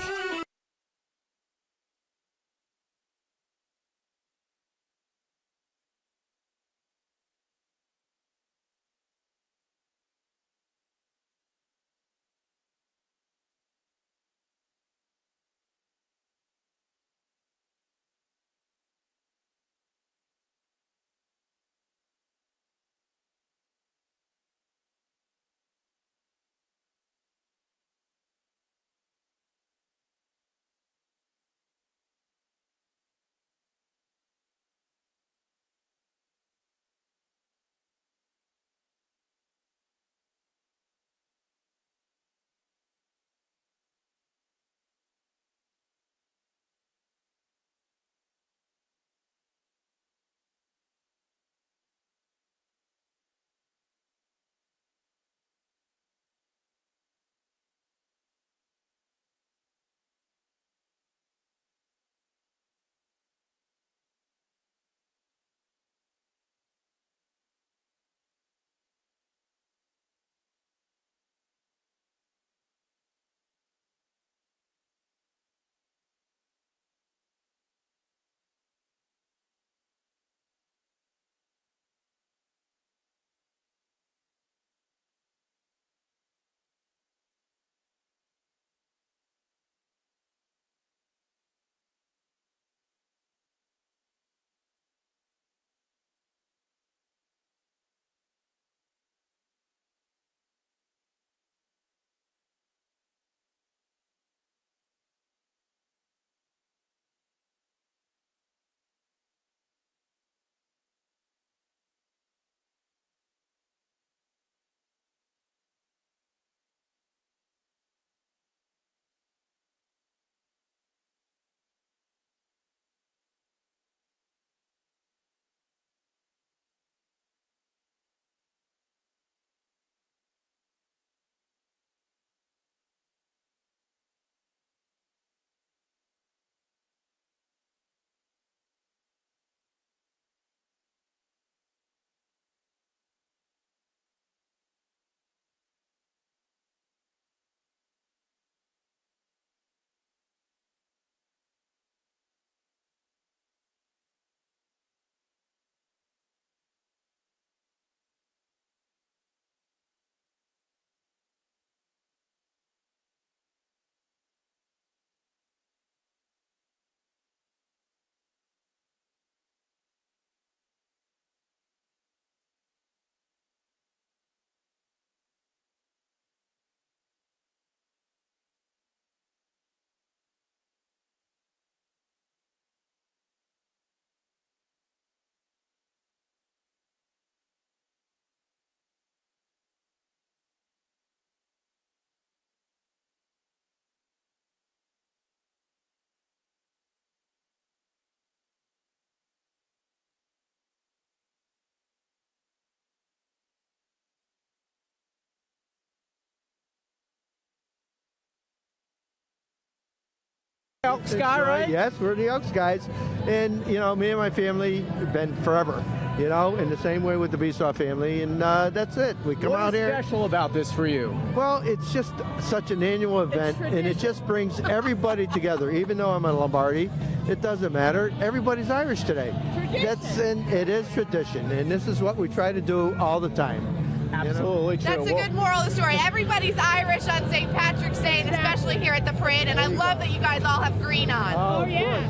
Speaker 8: Elks guy, right?
Speaker 20: Yes, we're the Elks guys. And, you know, me and my family have been forever, you know, in the same way with the Besaw family. And that's it. We come out here.
Speaker 8: What's special about this for you?
Speaker 20: Well, it's just such an annual event, and it just brings everybody together. Even though I'm a Lombardi, it doesn't matter. Everybody's Irish today. And it is tradition, and this is what we try to do all the time.
Speaker 8: Absolutely true.
Speaker 13: That's a good moral of the story. Everybody's Irish on St. Patrick's Day, and especially here at the parade. And I love that you guys all have green on.
Speaker 5: Oh, yeah.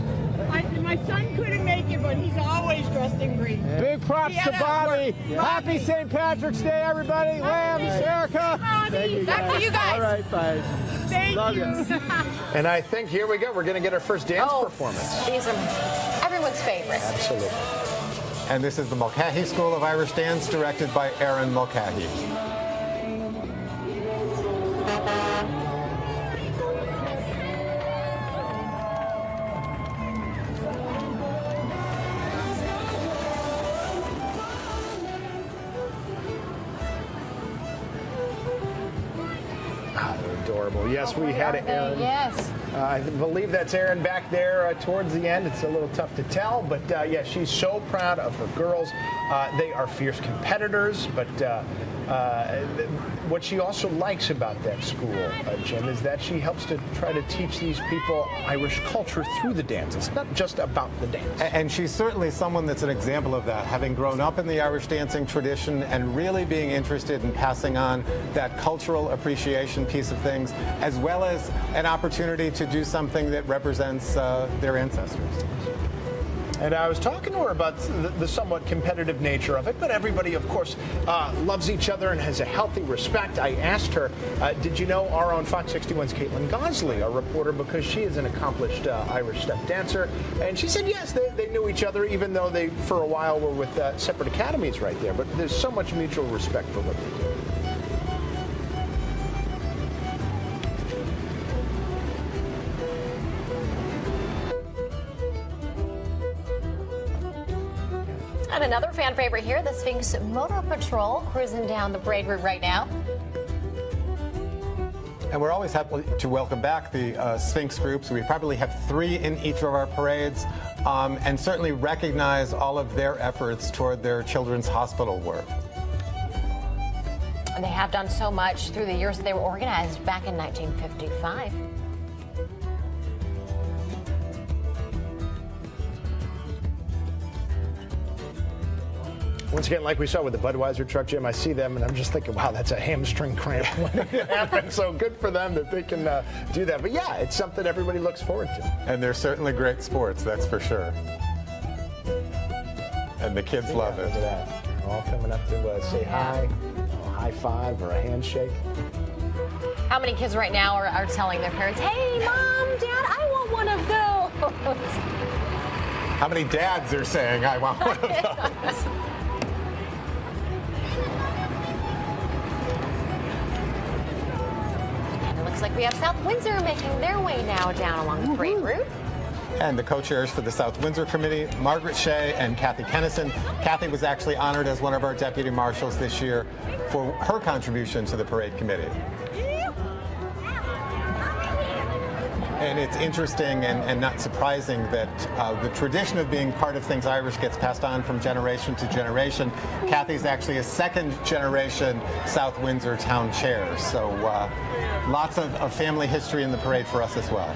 Speaker 5: My son couldn't make it, but he's always dressed in green.
Speaker 8: Big props to Bobby. Happy St. Patrick's Day, everybody. Lambs, Erica.
Speaker 13: Back to you guys.
Speaker 20: All right, bye.
Speaker 5: Thank
Speaker 20: Love you.
Speaker 3: And I think here we go. We're going to get our first dance performance.
Speaker 2: These are everyone's favorite.
Speaker 3: Absolutely.
Speaker 4: And this is the Mulcahy School of Irish Dance, directed by Aaron Mulcahy.
Speaker 3: Adorable. Yes, we had Aaron.
Speaker 2: Yes.
Speaker 3: I believe that's Aaron back there towards the end. It's a little tough to tell, but yeah, she's so proud of her girls. They are fierce competitors, but what she also likes about that school, Jim, is that she helps to try to teach these people Irish culture through the dance. It's not just about the dance.
Speaker 4: And she's certainly someone that's an example of that, having grown up in the Irish dancing tradition and really being interested in passing on that cultural appreciation piece of things, as well as an opportunity to do something that represents their ancestors.
Speaker 3: And I was talking to her about the somewhat competitive nature of it, but everybody, of course, loves each other and has a healthy respect. I asked her, did you know our own Fox 61's Caitlin Gosley, our reporter, because she is an accomplished Irish step dancer? And she said, yes, they knew each other, even though they, for a while, were with separate academies right there. But there's so much mutual respect for what they do.
Speaker 2: And another fan favorite here, the Sphinx Motor Patrol, cruising down the parade route right now.
Speaker 4: And we're always happy to welcome back the Sphinx groups. We probably have 3 in each of our parades, and certainly recognize all of their efforts toward their children's hospital work.
Speaker 2: And they have done so much through the years. They were organized back in 1955.
Speaker 3: Once again, like we saw with the Budweiser truck, Jim, I see them and I'm just thinking, wow, that's a hamstring cramp when it happens. So good for them that they can do that. But yeah, it's something everybody looks forward to.
Speaker 4: And they're certainly great sports, that's for sure. And the kids love it.
Speaker 3: Look at that. They're all coming up to say hi, a high five or a handshake.
Speaker 2: How many kids right now are telling their parents, hey, Mom, Dad, I want one of those?
Speaker 4: How many dads are saying, I want one of those?
Speaker 2: Looks like we have South Windsor making their way now down along the parade route.
Speaker 4: And the co-chairs for the South Windsor Committee, Margaret Shea and Kathy Kennison. Kathy was actually honored as one of our deputy marshals this year for her contribution to the parade committee. And it's interesting and not surprising that the tradition of being part of things Irish gets passed on from generation to generation. Kathy's actually a second-generation South Windsor town chair, so lots of family history in the parade for us as well.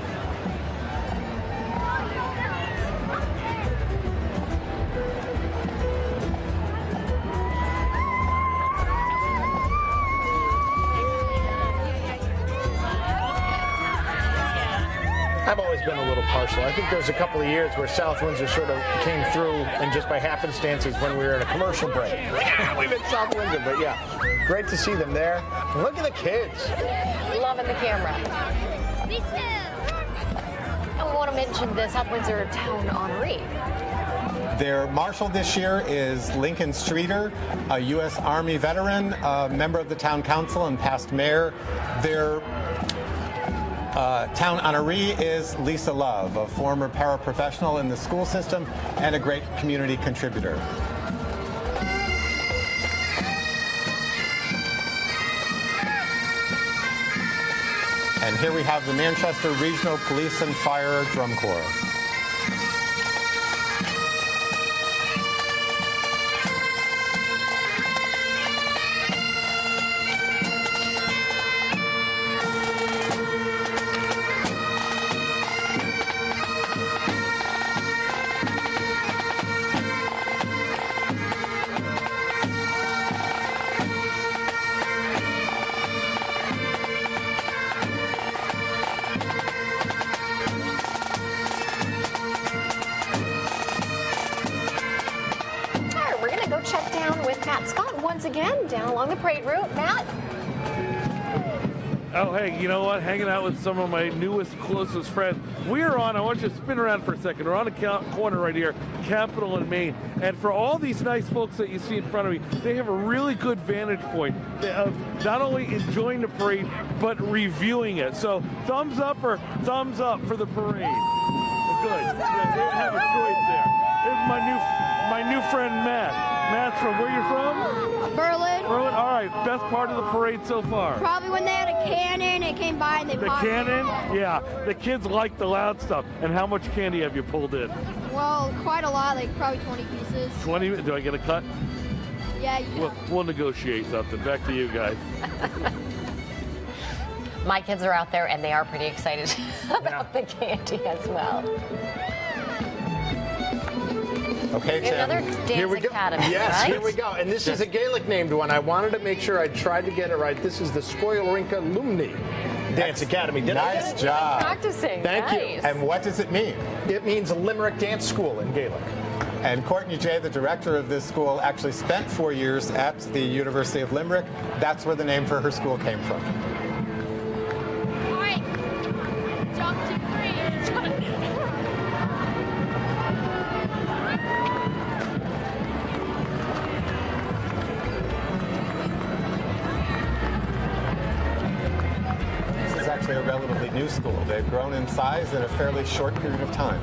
Speaker 3: I've always been a little partial. I think there was a couple of years where South Windsor sort of came through, and just by happenstances when we were in a commercial break. Yeah, we've been South Windsor, but yeah, great to see them there. And look at the kids.
Speaker 2: Loving the camera.
Speaker 11: Me too.
Speaker 2: And we want to mention the South Windsor Town Honoree.
Speaker 4: Their marshal this year is Lincoln Streeter, a U.S. Army veteran, a member of the town council and past mayor. Their town honoree is Lisa Love, a former paraprofessional in the school system and a great community contributor. And here we have the Manchester Regional Police and Fire Drum Corps.
Speaker 2: Check down with Matt Scott once again down along the parade route. Matt?
Speaker 6: Oh, hey, you know what? Hanging out with some of my newest, closest friends. We're on, I want you to spin around for a second. We're on a corner right here, Capitol and Main. And for all these nice folks that you see in front of me, they have a really good vantage point of not only enjoying the parade, but reviewing it. So thumbs up or thumbs up for the parade? Good. They have a choice there. Here's my new friend, Matt. Matt's from, where you from?
Speaker 11: Berlin.
Speaker 6: Berlin, all right. Best part of the parade so far?
Speaker 11: Probably when they had a cannon, it came by and they popped it.
Speaker 6: The cannon? Yeah. The kids like the loud stuff. And how much candy have you pulled in?
Speaker 11: Well, quite a lot, like probably 20 pieces.
Speaker 6: 20? Do I get a cut?
Speaker 11: Yeah, you do.
Speaker 6: We'll negotiate something. Back to you guys.
Speaker 2: My kids are out there and they are pretty excited about the candy as well.
Speaker 3: Okay, Tim.
Speaker 2: Another dance
Speaker 3: here we go.
Speaker 2: academy,
Speaker 3: Yes,
Speaker 2: right?
Speaker 3: here we go. And this is a Gaelic named one. I wanted to make sure I tried to get it right. This is the Scoilrinka Lumni Dance Academy.
Speaker 4: Nice job.
Speaker 2: Practicing.
Speaker 3: Thank you.
Speaker 2: Nice.
Speaker 4: And what does it mean?
Speaker 3: It means Limerick Dance School in Gaelic.
Speaker 4: And Courtney Jay, the director of this school, actually spent 4 years at the University of Limerick. That's where the name for her school came from.
Speaker 11: All right. Jump to 3.
Speaker 4: This is actually a relatively new school. They've grown in size in a fairly short period of time.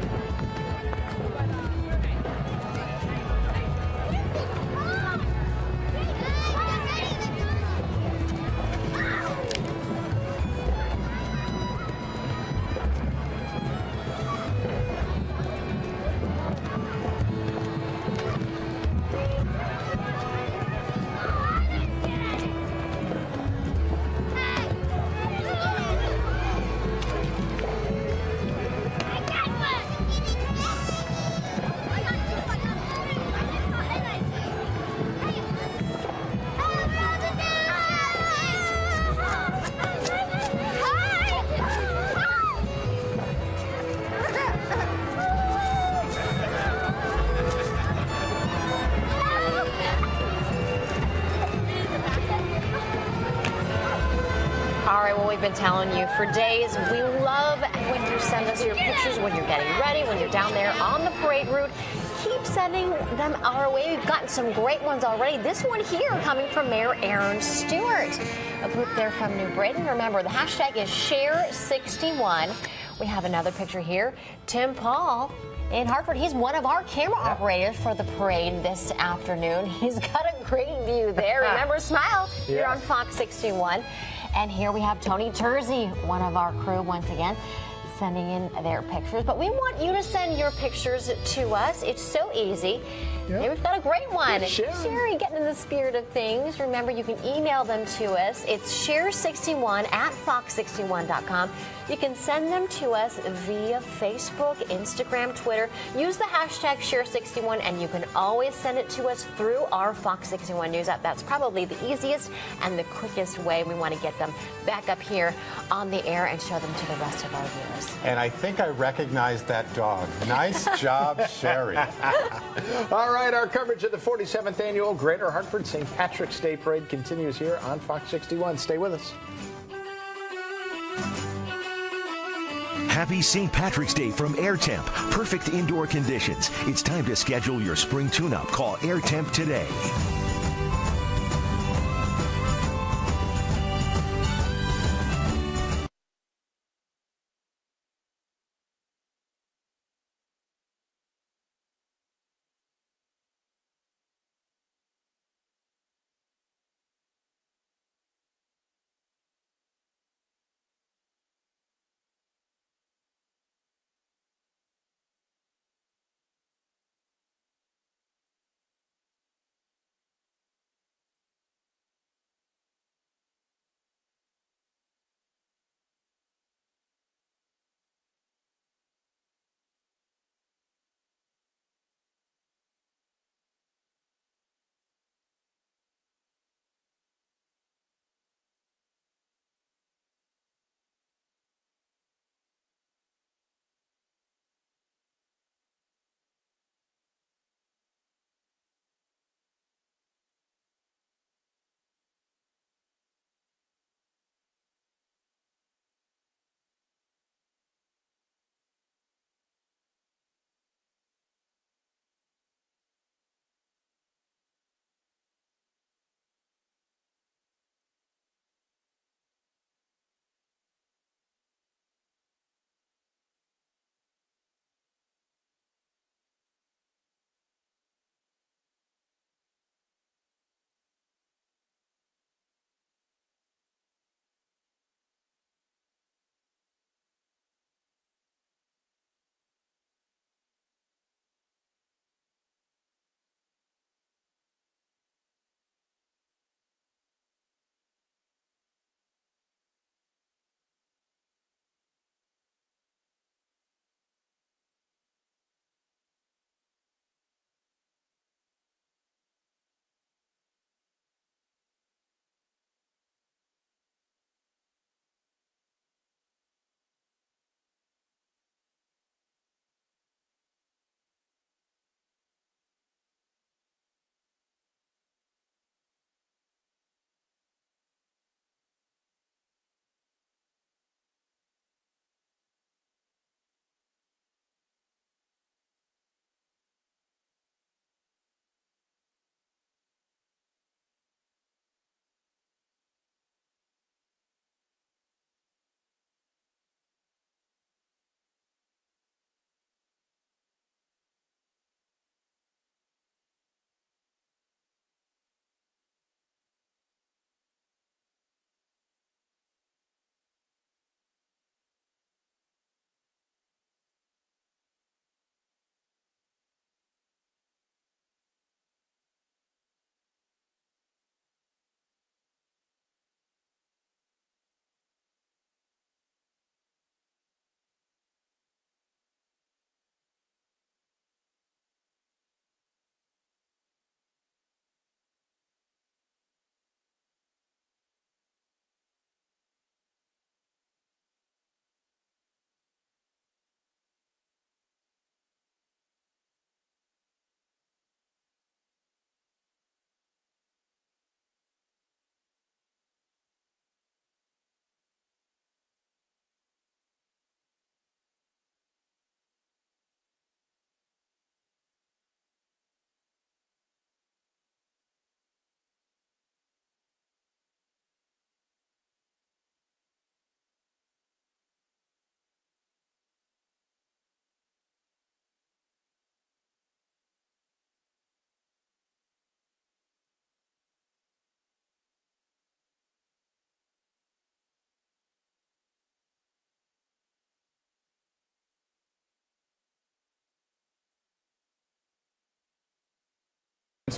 Speaker 2: We've been telling you for days. We love when you send us your pictures when you're getting ready, when you're down there on the parade route. Keep sending them our way. We've gotten some great ones already. This one here coming from Mayor Aaron Stewart, a group there from New Britain. Remember, the hashtag is Share61. We have another picture here. Tim Paul in Hartford. He's one of our camera operators for the parade this afternoon. He's got a great view there. Remember, smile. You're on Fox 61. And here we have Tony Tersey, one of our crew once again, sending in their pictures. But we want you to send your pictures to us. It's so easy. Hey, we've got a great one. Sherry, getting in the spirit of things. Remember, you can email them to us. It's share61@fox61.com. You can send them to us via Facebook, Instagram, Twitter. Use the hashtag Share61, and you can always send it to us through our Fox 61 News app. That's probably the easiest and the quickest way. We want to get them back up here on the air and show them to the rest of our viewers.
Speaker 4: And I think I recognize that dog. Nice job, Sherry.
Speaker 3: All right, our coverage of the 47th Annual Greater Hartford St. Patrick's Day Parade continues here on Fox 61. Stay with us.
Speaker 1: Happy St. Patrick's Day from AirTemp. Perfect indoor conditions. It's time to schedule your spring tune-up. Call AirTemp today.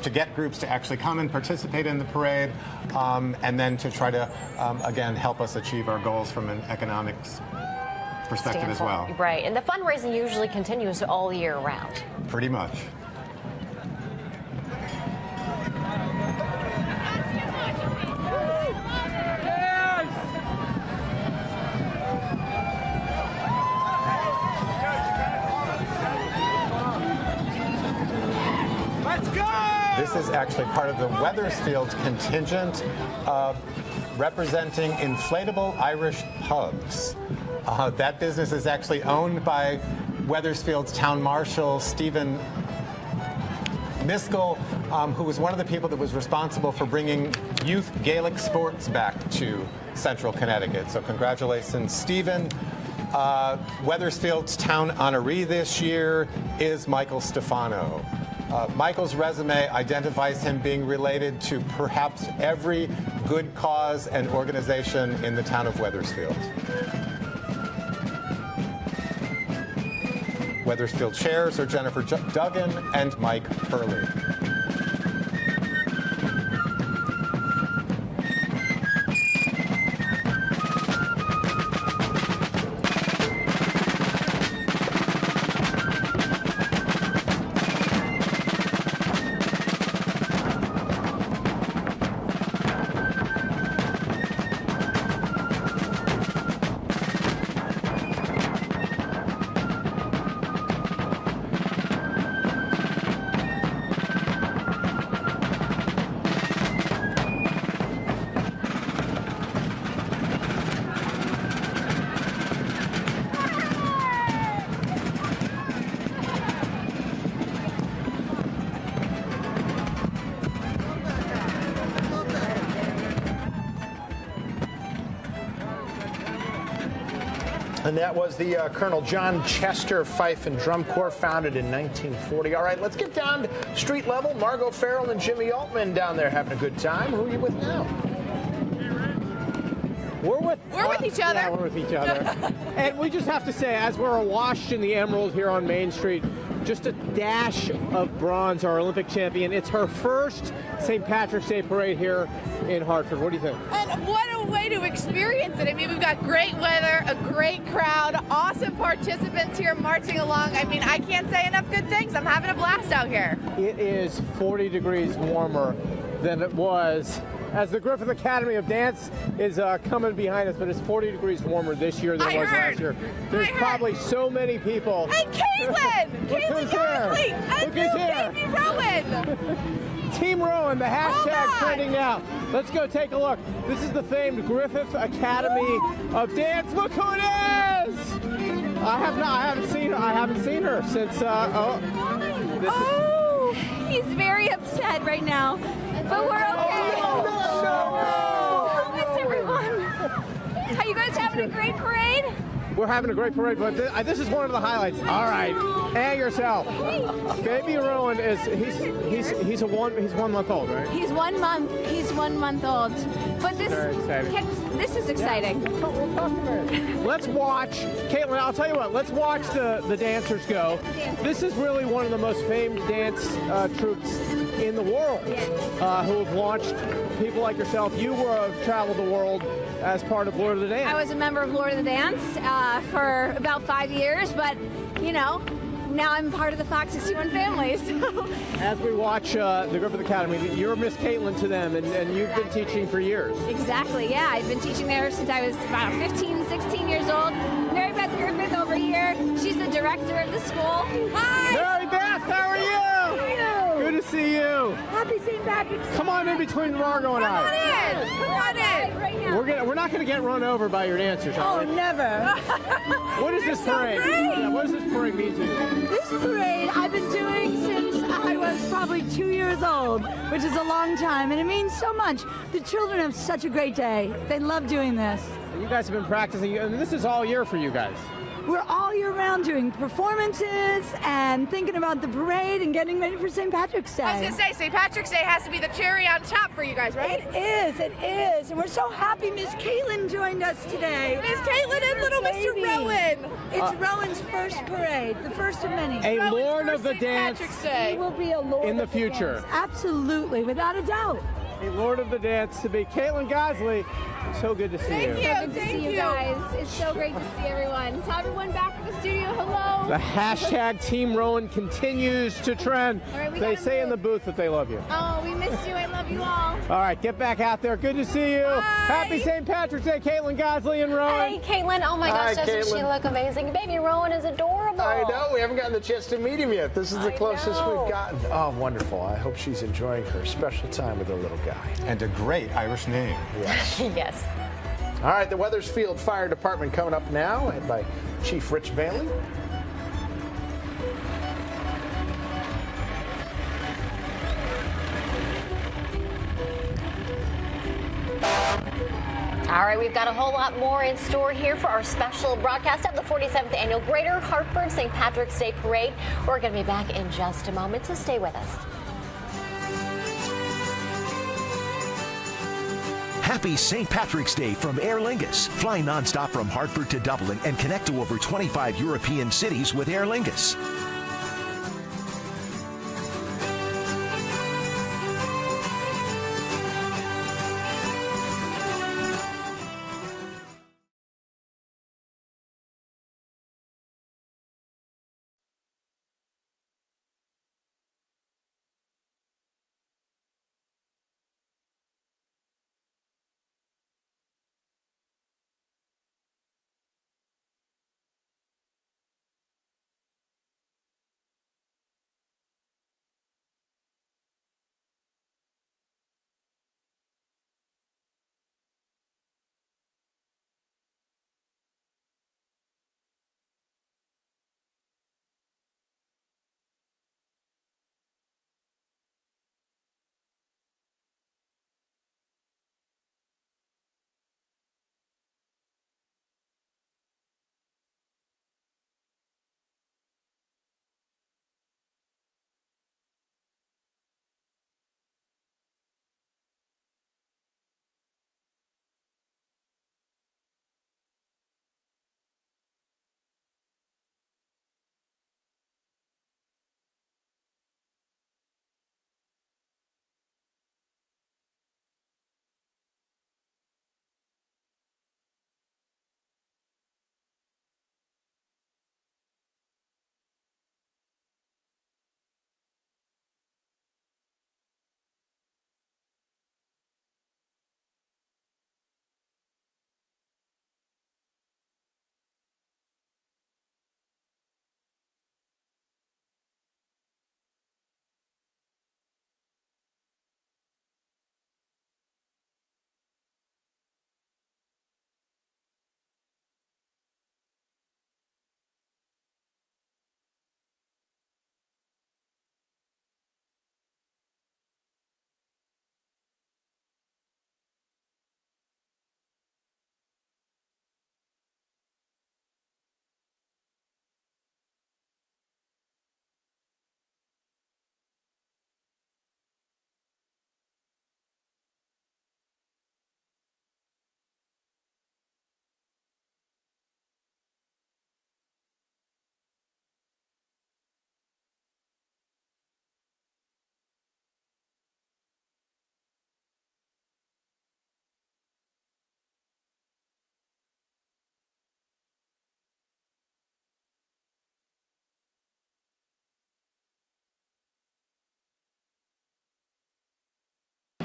Speaker 4: to get groups to actually come and participate in the parade, and then to try to, again, help us achieve our goals from an economics perspective as well.
Speaker 2: Right, and the fundraising usually continues all year round.
Speaker 4: Pretty much. This is actually part of the Wethersfield contingent representing inflatable Irish pubs. That business is actually owned by Wethersfield's town marshal, Stephen Miskell, who was one of the people that was responsible for bringing youth Gaelic sports back to central Connecticut. So congratulations, Stephen. Wethersfield's town honoree this year is Michael Stefano. Michael's resume identifies him being related to perhaps every good cause and organization in the town of Wethersfield. Wethersfield chairs are Jennifer Duggan and Mike Hurley.
Speaker 7: And that was the Colonel John Chester Fife and Drum Corps, founded in 1940. All right, let's get down to street level. Margot Farrell and Jimmy Altman down there having a good time. Who are you with now?
Speaker 8: We're with
Speaker 13: each other.
Speaker 8: Yeah, we're with each other. And we just have to say, as we're awash in the emerald here on Main Street, just a dash of bronze, our Olympic champion. It's her first St. Patrick's Day parade here in Hartford. What do you think?
Speaker 13: And what a way to experience it. I mean, we've got great weather, a great crowd, awesome participants here marching along. I mean, I can't say enough good things. I'm having a blast out here.
Speaker 8: It is 40 degrees warmer than it was as the Griffith Academy of Dance is coming behind us, but it's 40 degrees warmer this year than it was last year. There's probably so many people.
Speaker 13: And Caitlin!
Speaker 8: Look who's here!
Speaker 13: And
Speaker 8: Look who's here!
Speaker 13: Baby Rowan!
Speaker 8: Team Rowan, the hashtag trending now. Let's go take a look. This is the famed Griffith Academy of Dance. Look who it is! I haven't seen her since.
Speaker 11: He's very upset right now, but we're okay. I miss everyone. Are you guys having a great parade?
Speaker 8: We're having a great parade, but this is one of the highlights. All right, and yourself. Baby Rowan he's 1 month old, right?
Speaker 11: He's 1 month. He's 1 month old. But this is exciting.
Speaker 8: Let's watch, Caitlin. I'll tell you what. Let's watch the dancers go. This is really one of the most famed dance troops in the world, who have launched people like yourself. You have traveled the world as part of Lord of the Dance.
Speaker 11: I was a member of Lord of the Dance for about 5 years, but you know, now I'm part of the Fox 61 family. So.
Speaker 8: As we watch the Griffith Academy, you're Miss Caitlin to them, and you've been teaching for years.
Speaker 11: Exactly, yeah. I've been teaching there since I was about 15, 16 years old. Mary Beth Griffith over here. She's the director of the school. Hi!
Speaker 8: Mary Beth, how are you? Good to see you.
Speaker 11: Happy St. Patrick's Day.
Speaker 8: Come on in between Margot and I.
Speaker 11: Come on in. Right now.
Speaker 8: We're not going to get run over by your dancers, are we?
Speaker 21: Never.
Speaker 8: What is this parade? Yeah, what does this parade mean to you?
Speaker 21: This parade I've been doing since I was probably 2 years old, which is a long time, and it means so much. The children have such a great day. They love doing this.
Speaker 8: You guys have been practicing, and this is all year for you guys.
Speaker 21: we're all year round doing performances and thinking about the parade and getting ready for St. Patrick's Day.
Speaker 13: I was going to say, St. Patrick's Day has to be the cherry on top for you guys, right?
Speaker 21: It is. And we're so happy Miss Caitlin joined us today.
Speaker 13: Miss Caitlin and little Mr. Rowan.
Speaker 21: It's Rowan's first parade, the first of many.
Speaker 8: A Lord of the Dance
Speaker 21: He will be a Lord
Speaker 8: in the
Speaker 21: of
Speaker 8: future.
Speaker 21: Dance. Absolutely, without a doubt.
Speaker 8: A Lord of the Dance to be Caitlin Gosley. So good to see you.
Speaker 11: So good to see you guys. It's so great to see everyone. Tell everyone back at the studio hello.
Speaker 8: The hashtag Team Rowan continues to trend.
Speaker 11: All right,
Speaker 8: They say in the booth that they love you.
Speaker 11: Oh, we miss you. I love you all.
Speaker 8: All right, get back out there. Good to see you.
Speaker 11: Bye.
Speaker 8: Happy St. Patrick's Day, Caitlin Gosley and Rowan.
Speaker 2: Hey, Caitlin. Oh, my gosh, doesn't she look amazing? Baby Rowan is adorable.
Speaker 3: I know. We haven't gotten the chance to meet him yet. This is the closest
Speaker 2: know.
Speaker 3: we've gotten. Oh, wonderful. I hope she's enjoying her special time with her little guy.
Speaker 4: And a great Irish name.
Speaker 3: Yes.
Speaker 2: Yes.
Speaker 3: All right, the Wethersfield Fire Department coming up now, led by Chief Rich Bailey.
Speaker 2: All right, we've got a whole lot more in store here for our special broadcast of the 47th Annual Greater Hartford St. Patrick's Day Parade. We're going to be back in just a moment, so stay with us.
Speaker 1: Happy St. Patrick's Day from Aer Lingus. Fly nonstop from Hartford to Dublin and connect to over 25 European cities with Aer Lingus.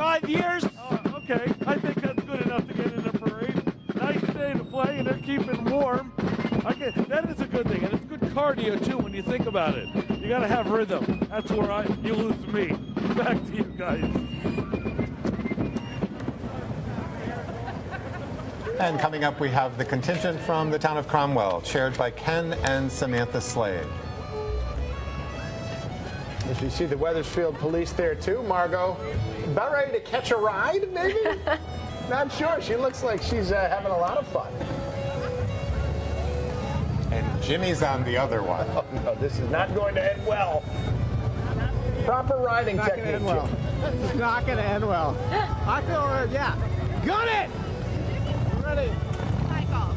Speaker 6: $5 years? Oh, okay. I think that's good enough to get in the parade. Nice day to play, and they're keeping warm. That is a good thing, and it's good cardio, too, when you think about it. You got to have rhythm. That's where you lose me. Back to you guys.
Speaker 4: And coming up, we have the contingent from the town of Cromwell, chaired by Ken and Samantha Slade.
Speaker 3: As we see the Wethersfield police there too, Margot. About ready to catch a ride, maybe? Not sure. She looks like she's having a lot of fun.
Speaker 4: And Jimmy's on the other one.
Speaker 3: Oh, no, this is not going to end well. Proper riding
Speaker 8: Not
Speaker 3: technique.
Speaker 8: gonna end well. It's not going to end well. I feel, yeah. Gun it! Ready?
Speaker 13: Michael.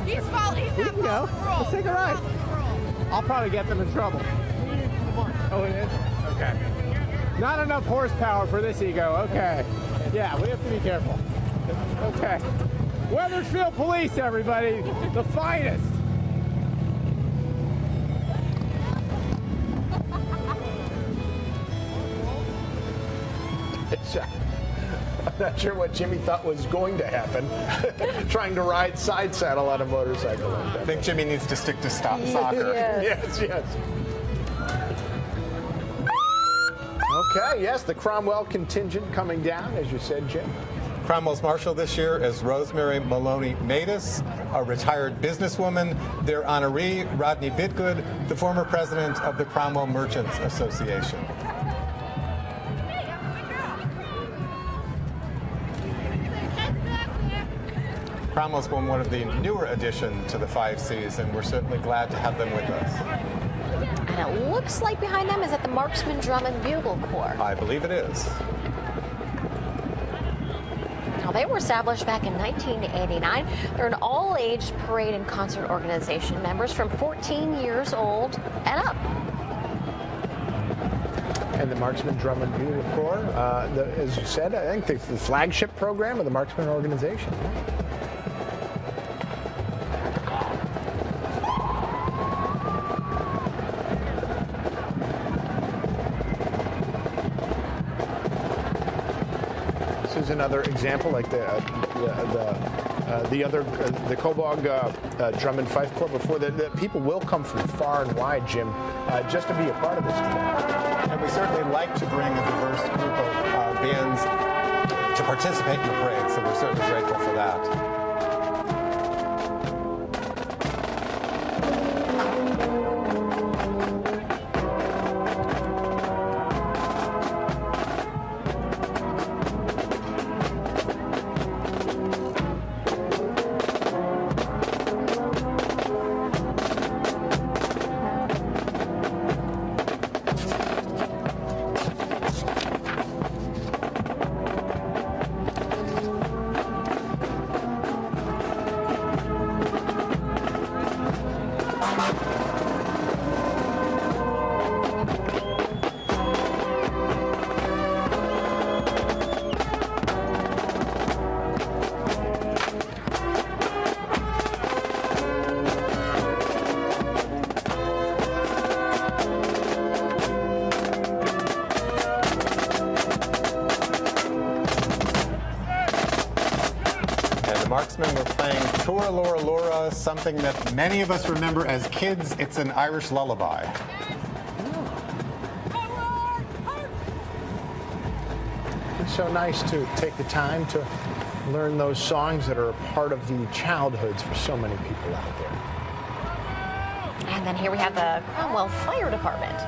Speaker 13: He's falling.
Speaker 8: We can go. Let's take a ride. I'll probably get them in trouble. Oh, it is? Okay. Not enough horsepower for this ego. Okay. Yeah, we have to be careful. Okay. Weathersfield Police, everybody. The finest.
Speaker 3: I'm not sure what Jimmy thought was going to happen, trying to ride side saddle on a motorcycle like that.
Speaker 4: I think Jimmy needs to stick to soccer.
Speaker 3: Yes, yes. Okay, yes, the Cromwell contingent coming down, as you said, Jim.
Speaker 4: Cromwell's marshal this year is Rosemary Maloney Matus, a retired businesswoman. Their honoree, Rodney Bitgood, the former president of the Cromwell Merchants Association. Cromwell's been one of the newer additions to the 5Cs, and we're certainly glad to have them with us.
Speaker 2: And it looks like behind them is at the Marksman Drum and Bugle Corps.
Speaker 4: I believe it is.
Speaker 2: Now, they were established back in 1989. They're an all-age parade and concert organization, members from 14 years old and up.
Speaker 3: And the Marksman Drum and Bugle Corps, as you said, I think the flagship program of the Marksman organization. Is another example, like the Kobog Drum and Fife Corps before. The people will come from far and wide, Jim, just to be a part of this today.
Speaker 4: And we certainly like to bring a diverse group of bands to participate in the parade, so we're certainly grateful for that. Marksmen were playing Tora Lora Lora, something that many of us remember as kids. It's an Irish lullaby.
Speaker 3: It's so nice to take the time to learn those songs that are a part of the childhoods for so many people out there.
Speaker 2: And then here we have the Cromwell Fire Department.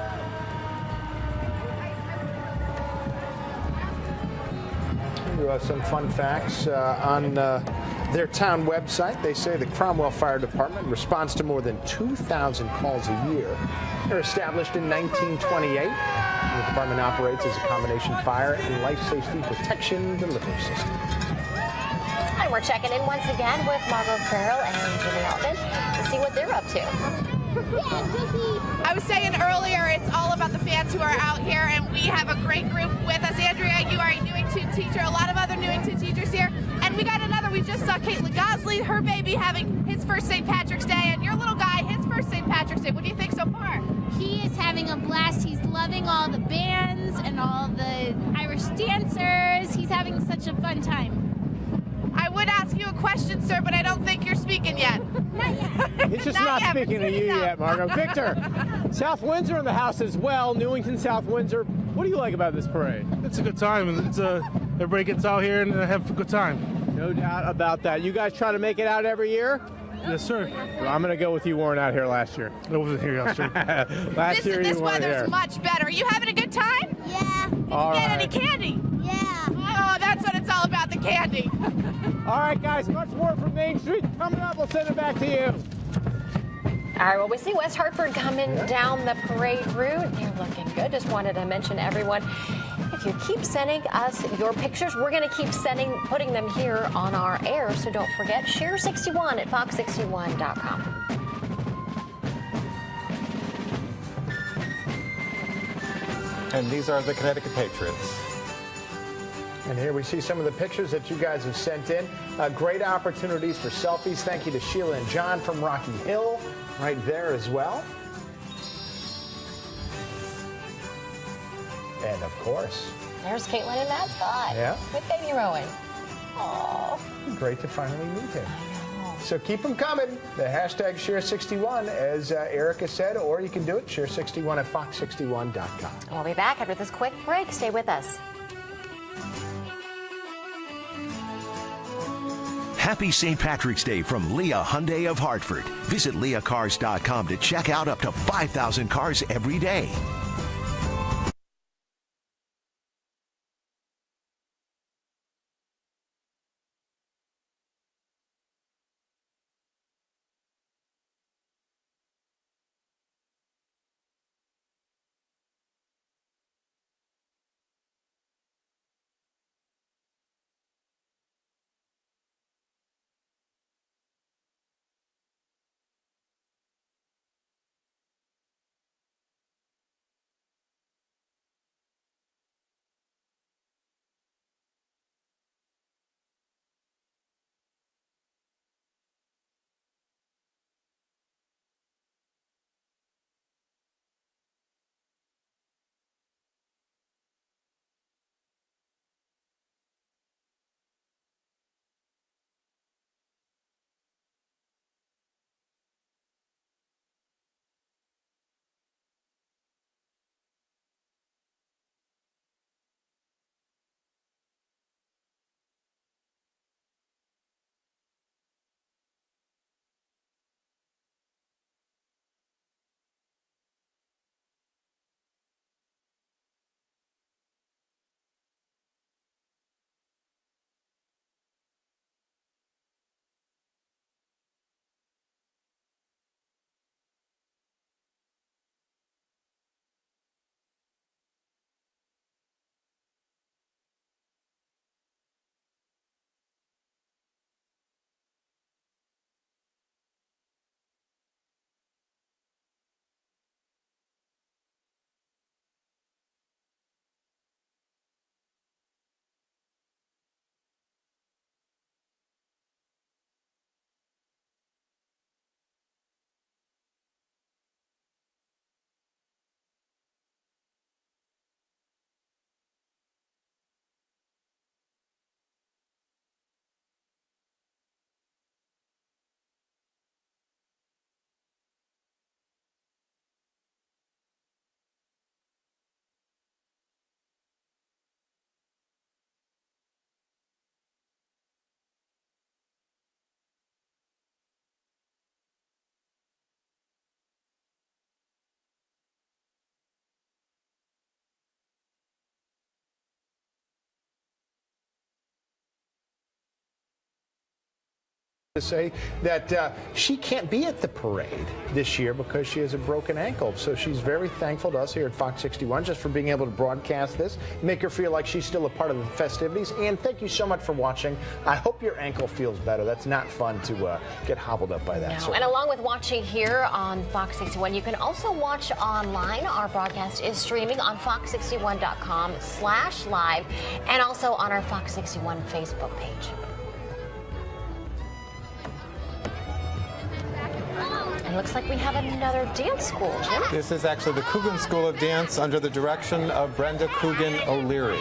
Speaker 3: Some fun facts on their town website. They say the Cromwell Fire Department responds to more than 2,000 calls a year. They're established in 1928. The department operates as a combination fire and life safety protection delivery system.
Speaker 2: And we're checking in once again with Margot Farrell and Jimmy Altman to see what they're up to.
Speaker 13: I was saying earlier, it's all about the fans who are out here, and we have a great group with us. Andrea, you are a Newington teacher, a lot of other Newington teachers here, and we got another. We just saw Caitlin Gosley, her baby, having his first St. Patrick's Day, and your little guy, his first St. Patrick's Day. What do you think so far?
Speaker 15: He is having a blast. He's loving all the bands and all the Irish dancers. He's having such a fun time.
Speaker 13: I would ask you a question, sir, but I don't think you're speaking yet.
Speaker 15: Not yet.
Speaker 8: He's just not speaking to you yet, Margot. Victor, South Windsor in the house as well. Newington, South Windsor. What do you like about this parade?
Speaker 10: It's a good time. It's everybody gets out here and have a good time.
Speaker 8: No doubt about that. You guys try to make it out every year?
Speaker 10: Yes, sir.
Speaker 8: Well, I'm going to go with you weren't out here last year.
Speaker 10: I wasn't here last year.
Speaker 8: Last year
Speaker 13: this
Speaker 8: you weren't
Speaker 13: weather's
Speaker 8: here.
Speaker 13: much better. Are you having a good time?
Speaker 15: Yeah.
Speaker 13: Did you
Speaker 8: All
Speaker 13: get
Speaker 8: right.
Speaker 13: any candy?
Speaker 15: Yeah.
Speaker 13: Oh, that's what it's all about, the candy.
Speaker 8: All right, guys, much more from Main Street. Coming up, we'll send it back to you.
Speaker 2: All right, well, we see West Hartford coming down the parade route. They're looking good. Just wanted to mention, everyone, if you keep sending us your pictures, we're going to keep putting them here on our air. So don't forget, share61 at fox61.com.
Speaker 4: And these are the Connecticut Patriots.
Speaker 3: And here we see some of the pictures that you guys have sent in. Great opportunities for selfies. Thank you to Sheila and John from Rocky Hill right there as well. And of course,
Speaker 2: there's Caitlin and Matt Scott with baby Rowan. Aww.
Speaker 3: Great to finally meet him. So keep them coming. The hashtag Share61, as Erica said, or you can do it, Share61 at fox61.com.
Speaker 2: We'll be back after this quick break. Stay with us.
Speaker 1: Happy St. Patrick's Day from Leah Hyundai of Hartford. Visit leahcars.com to check out up to 5,000 cars every day.
Speaker 3: To say that she can't be at the parade this year because she has a broken ankle. So she's very thankful to us here at Fox 61 just for being able to broadcast this, make her feel like she's still a part of the festivities. And thank you so much for watching. I hope your ankle feels better. That's not fun to get hobbled up by that.
Speaker 2: No.
Speaker 3: So.
Speaker 2: And along with watching here on Fox 61, you can also watch online. Our broadcast is streaming on fox61.com/live and also on our Fox 61 Facebook page. It looks like we have another dance school, Jim.
Speaker 4: This is actually the Coogan School of Dance under the direction of Brenda Coogan O'Leary.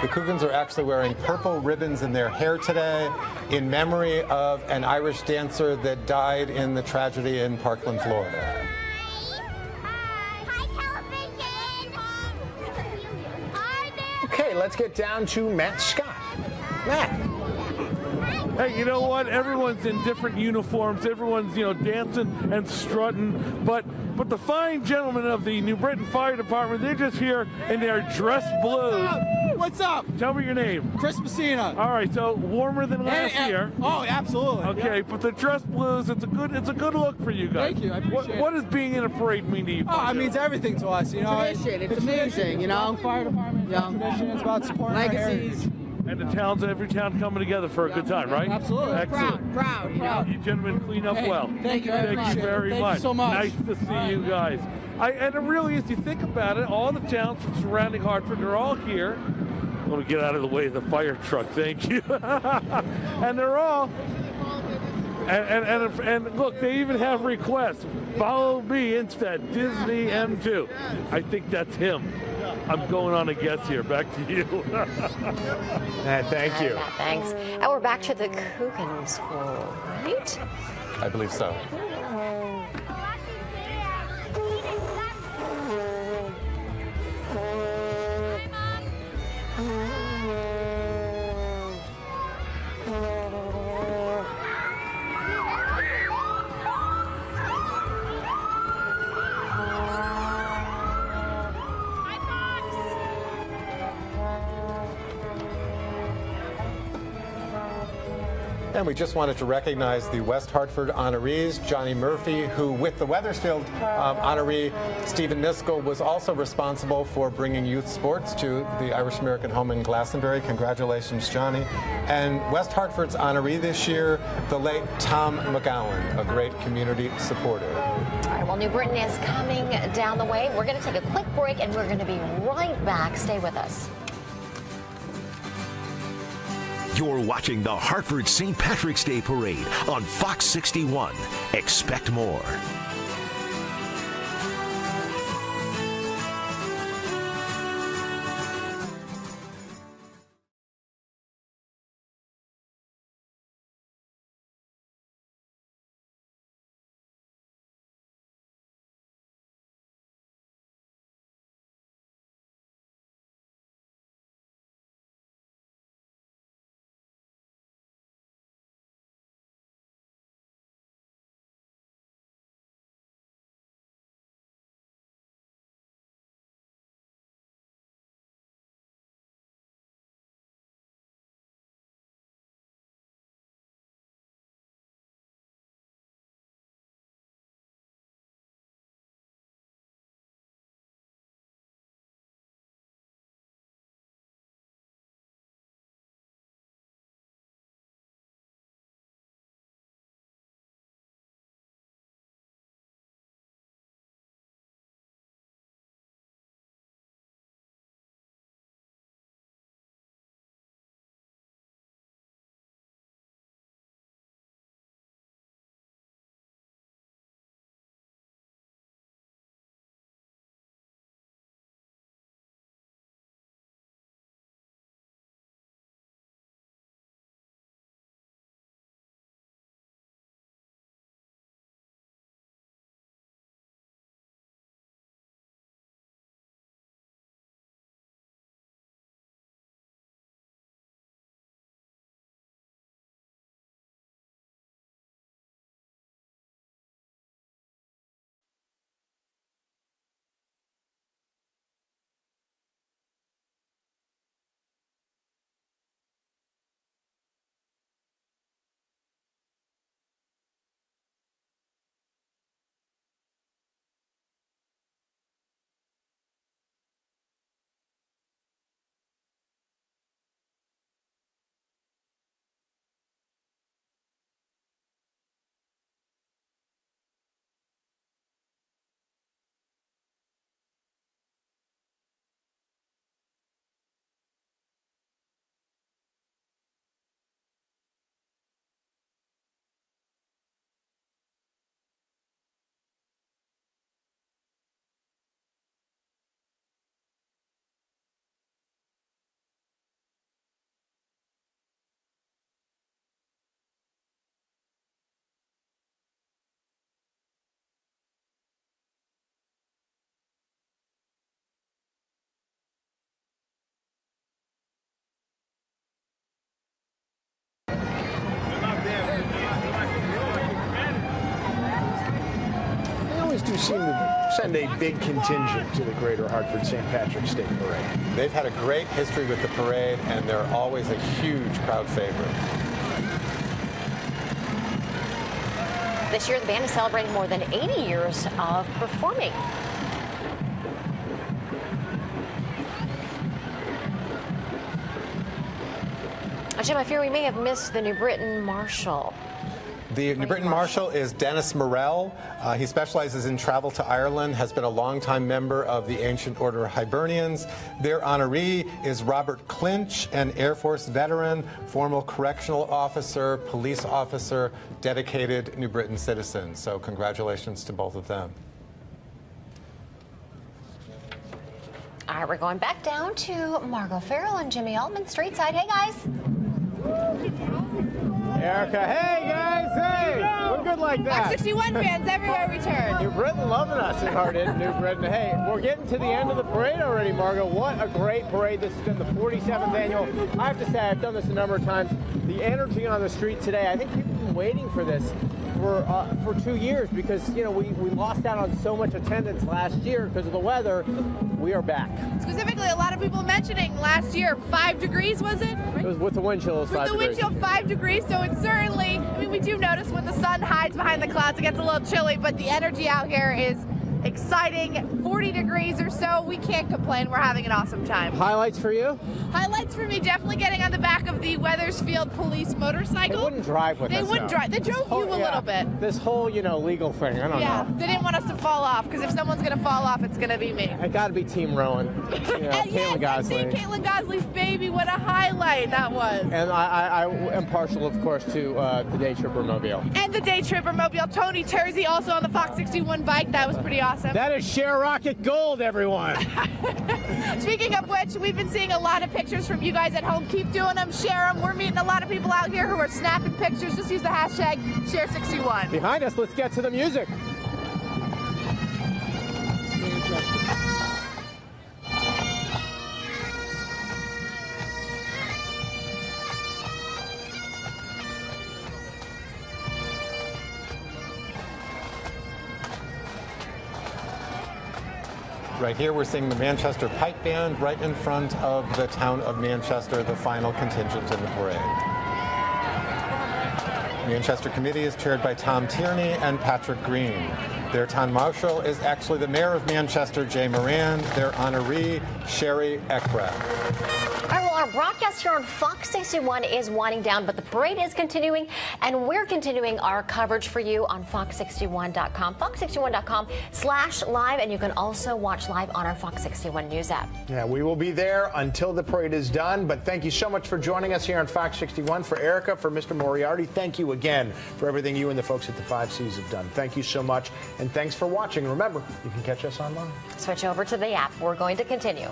Speaker 4: The Coogans are actually wearing purple ribbons in their hair today in memory of an Irish dancer that died in the tragedy in Parkland, Florida.
Speaker 3: Okay, let's get down to Matt Scott. Matt.
Speaker 6: Hey, you know what? Everyone's in different uniforms. Everyone's, dancing and strutting. But the fine gentlemen of the New Britain Fire Department, they're just here in their dress blues.
Speaker 18: what's up?
Speaker 6: Tell me your name.
Speaker 18: Chris Messina.
Speaker 6: All right, so warmer than last year.
Speaker 18: Oh, absolutely.
Speaker 6: Okay,
Speaker 18: Yeah.
Speaker 6: but the dress blues, it's a good look for you guys.
Speaker 18: Thank you, I appreciate
Speaker 6: What does being in a parade mean to you?
Speaker 18: Oh, it means everything to us, you know.
Speaker 9: Tradition, it's amazing, you know.
Speaker 18: Fire department, tradition, it's about supporting our
Speaker 9: Legacies.
Speaker 18: heritage.
Speaker 6: And the towns, every town coming together for a good time, right?
Speaker 18: Absolutely.
Speaker 6: Excellent.
Speaker 9: Proud, you know.
Speaker 6: You gentlemen clean up well.
Speaker 18: Thank you very much.
Speaker 6: Thank you very
Speaker 18: Thank
Speaker 6: much.
Speaker 18: you so much.
Speaker 6: Nice to see you guys. And it really is, you think about it, all the towns surrounding Hartford, they're all here. Let me get out of the way of the fire truck, thank you. And they're all, and look, they even have requests. Follow me instead, Disney M2. I think that's him. I'm going on a guess here. Back to you.
Speaker 3: Thank you.
Speaker 2: Matt, thanks. And we're back to the Coogan School, right?
Speaker 4: I believe so. And we just wanted to recognize the West Hartford honorees, Johnny Murphy, who with the Wethersfield honoree, Stephen Niskell, was also responsible for bringing youth sports to the Irish American home in Glastonbury. Congratulations, Johnny. And West Hartford's honoree this year, the late Tom McGowan, a great community supporter.
Speaker 2: All right, well, New Britain is coming down the way. We're going to take a quick break, and we're going to be right back. Stay with us.
Speaker 1: You're watching the Hartford St. Patrick's Day Parade on Fox 61. Expect more.
Speaker 3: always do seem to send a big contingent to the Greater Hartford St. Patrick's Day Parade.
Speaker 4: They've had a great history with the parade, and they're always a huge crowd favorite.
Speaker 2: This year, the band is celebrating more than 80 years of performing. Jim, I fear we may have missed the New Britain Marshal.
Speaker 4: The New Britain Marshal is Dennis Morell. He specializes in travel to Ireland, has been a longtime member of the Ancient Order of Hibernians. Their honoree is Robert Clinch, an Air Force veteran, former correctional officer, police officer, dedicated New Britain citizen. So congratulations to both of them.
Speaker 2: All right, we're going back down to Margot Farrell and Jimmy Altman, Streetside. Hey, guys.
Speaker 8: Erica, hey guys, hey! We're good like that.
Speaker 13: Fox 61 fans everywhere we turn.
Speaker 8: New Britain loving us in Hartford, New Britain. Hey, we're getting to the end of the parade already, Margot. What a great parade. This has been the 47th annual. I have to say, I've done this a number of times. The energy on the street today, I think people have been waiting for this for 2 years because, you know, we lost out on so much attendance last year because of the weather. We are back.
Speaker 13: Specifically, a lot of people mentioning last year, 5 degrees, was it?
Speaker 8: It was with the wind chill, it was 5 degrees.
Speaker 13: With the wind chill, 5 degrees, so it's certainly, I mean, we do notice when the sun hides behind the clouds, it gets a little chilly, but the energy out here is exciting. 40 degrees or so. We can't complain. We're having an awesome time.
Speaker 8: Highlights for you?
Speaker 13: Highlights for me, definitely getting on the back of the Weathersfield police motorcycle.
Speaker 8: They wouldn't drive with us.
Speaker 13: They wouldn't drive. They drove you a little bit.
Speaker 8: This whole, you know, legal thing. I don't know.
Speaker 13: Yeah, they didn't want us to fall off because if someone's going to fall off, it's going to be me.
Speaker 8: I got to be Team Rowan. You know,
Speaker 13: Caitlin Gosling. Caitlin Gosling's baby. What a highlight that was.
Speaker 8: And I am partial, of course, to the Day Tripper Mobile.
Speaker 13: And the Day Tripper Mobile. Tony Terzi also on the Fox 61 bike. That was pretty awesome.
Speaker 8: That is Share Rocket Gold, everyone.
Speaker 13: Speaking of which, we've been seeing a lot of pictures from you guys at home. Keep doing them, share them. We're meeting a lot of people out here who are snapping pictures. Just use the hashtag Share61.
Speaker 8: Behind us, let's get to the music.
Speaker 4: Right here, we're seeing the Manchester Pipe Band right in front of the town of Manchester, the final contingent in the parade. Manchester Committee is chaired by Tom Tierney and Patrick Green. Their town marshal is actually the mayor of Manchester, Jay Moran. Their honoree, Sherry Eckrat.
Speaker 2: All right, well, our broadcast here on Fox 61 is winding down, but the parade is continuing, and we're continuing our coverage for you on fox61.com, fox61.com/live, and you can also watch live on our Fox 61 News app.
Speaker 3: Yeah, we will be there until the parade is done, but thank you so much for joining us here on Fox 61. For Erica, for Mr. Moriarty, thank you again for everything you and the folks at the 5Cs have done. Thank you so much, and thanks for watching. Remember, you can catch us online.
Speaker 2: Switch over to the app. We're going to continue.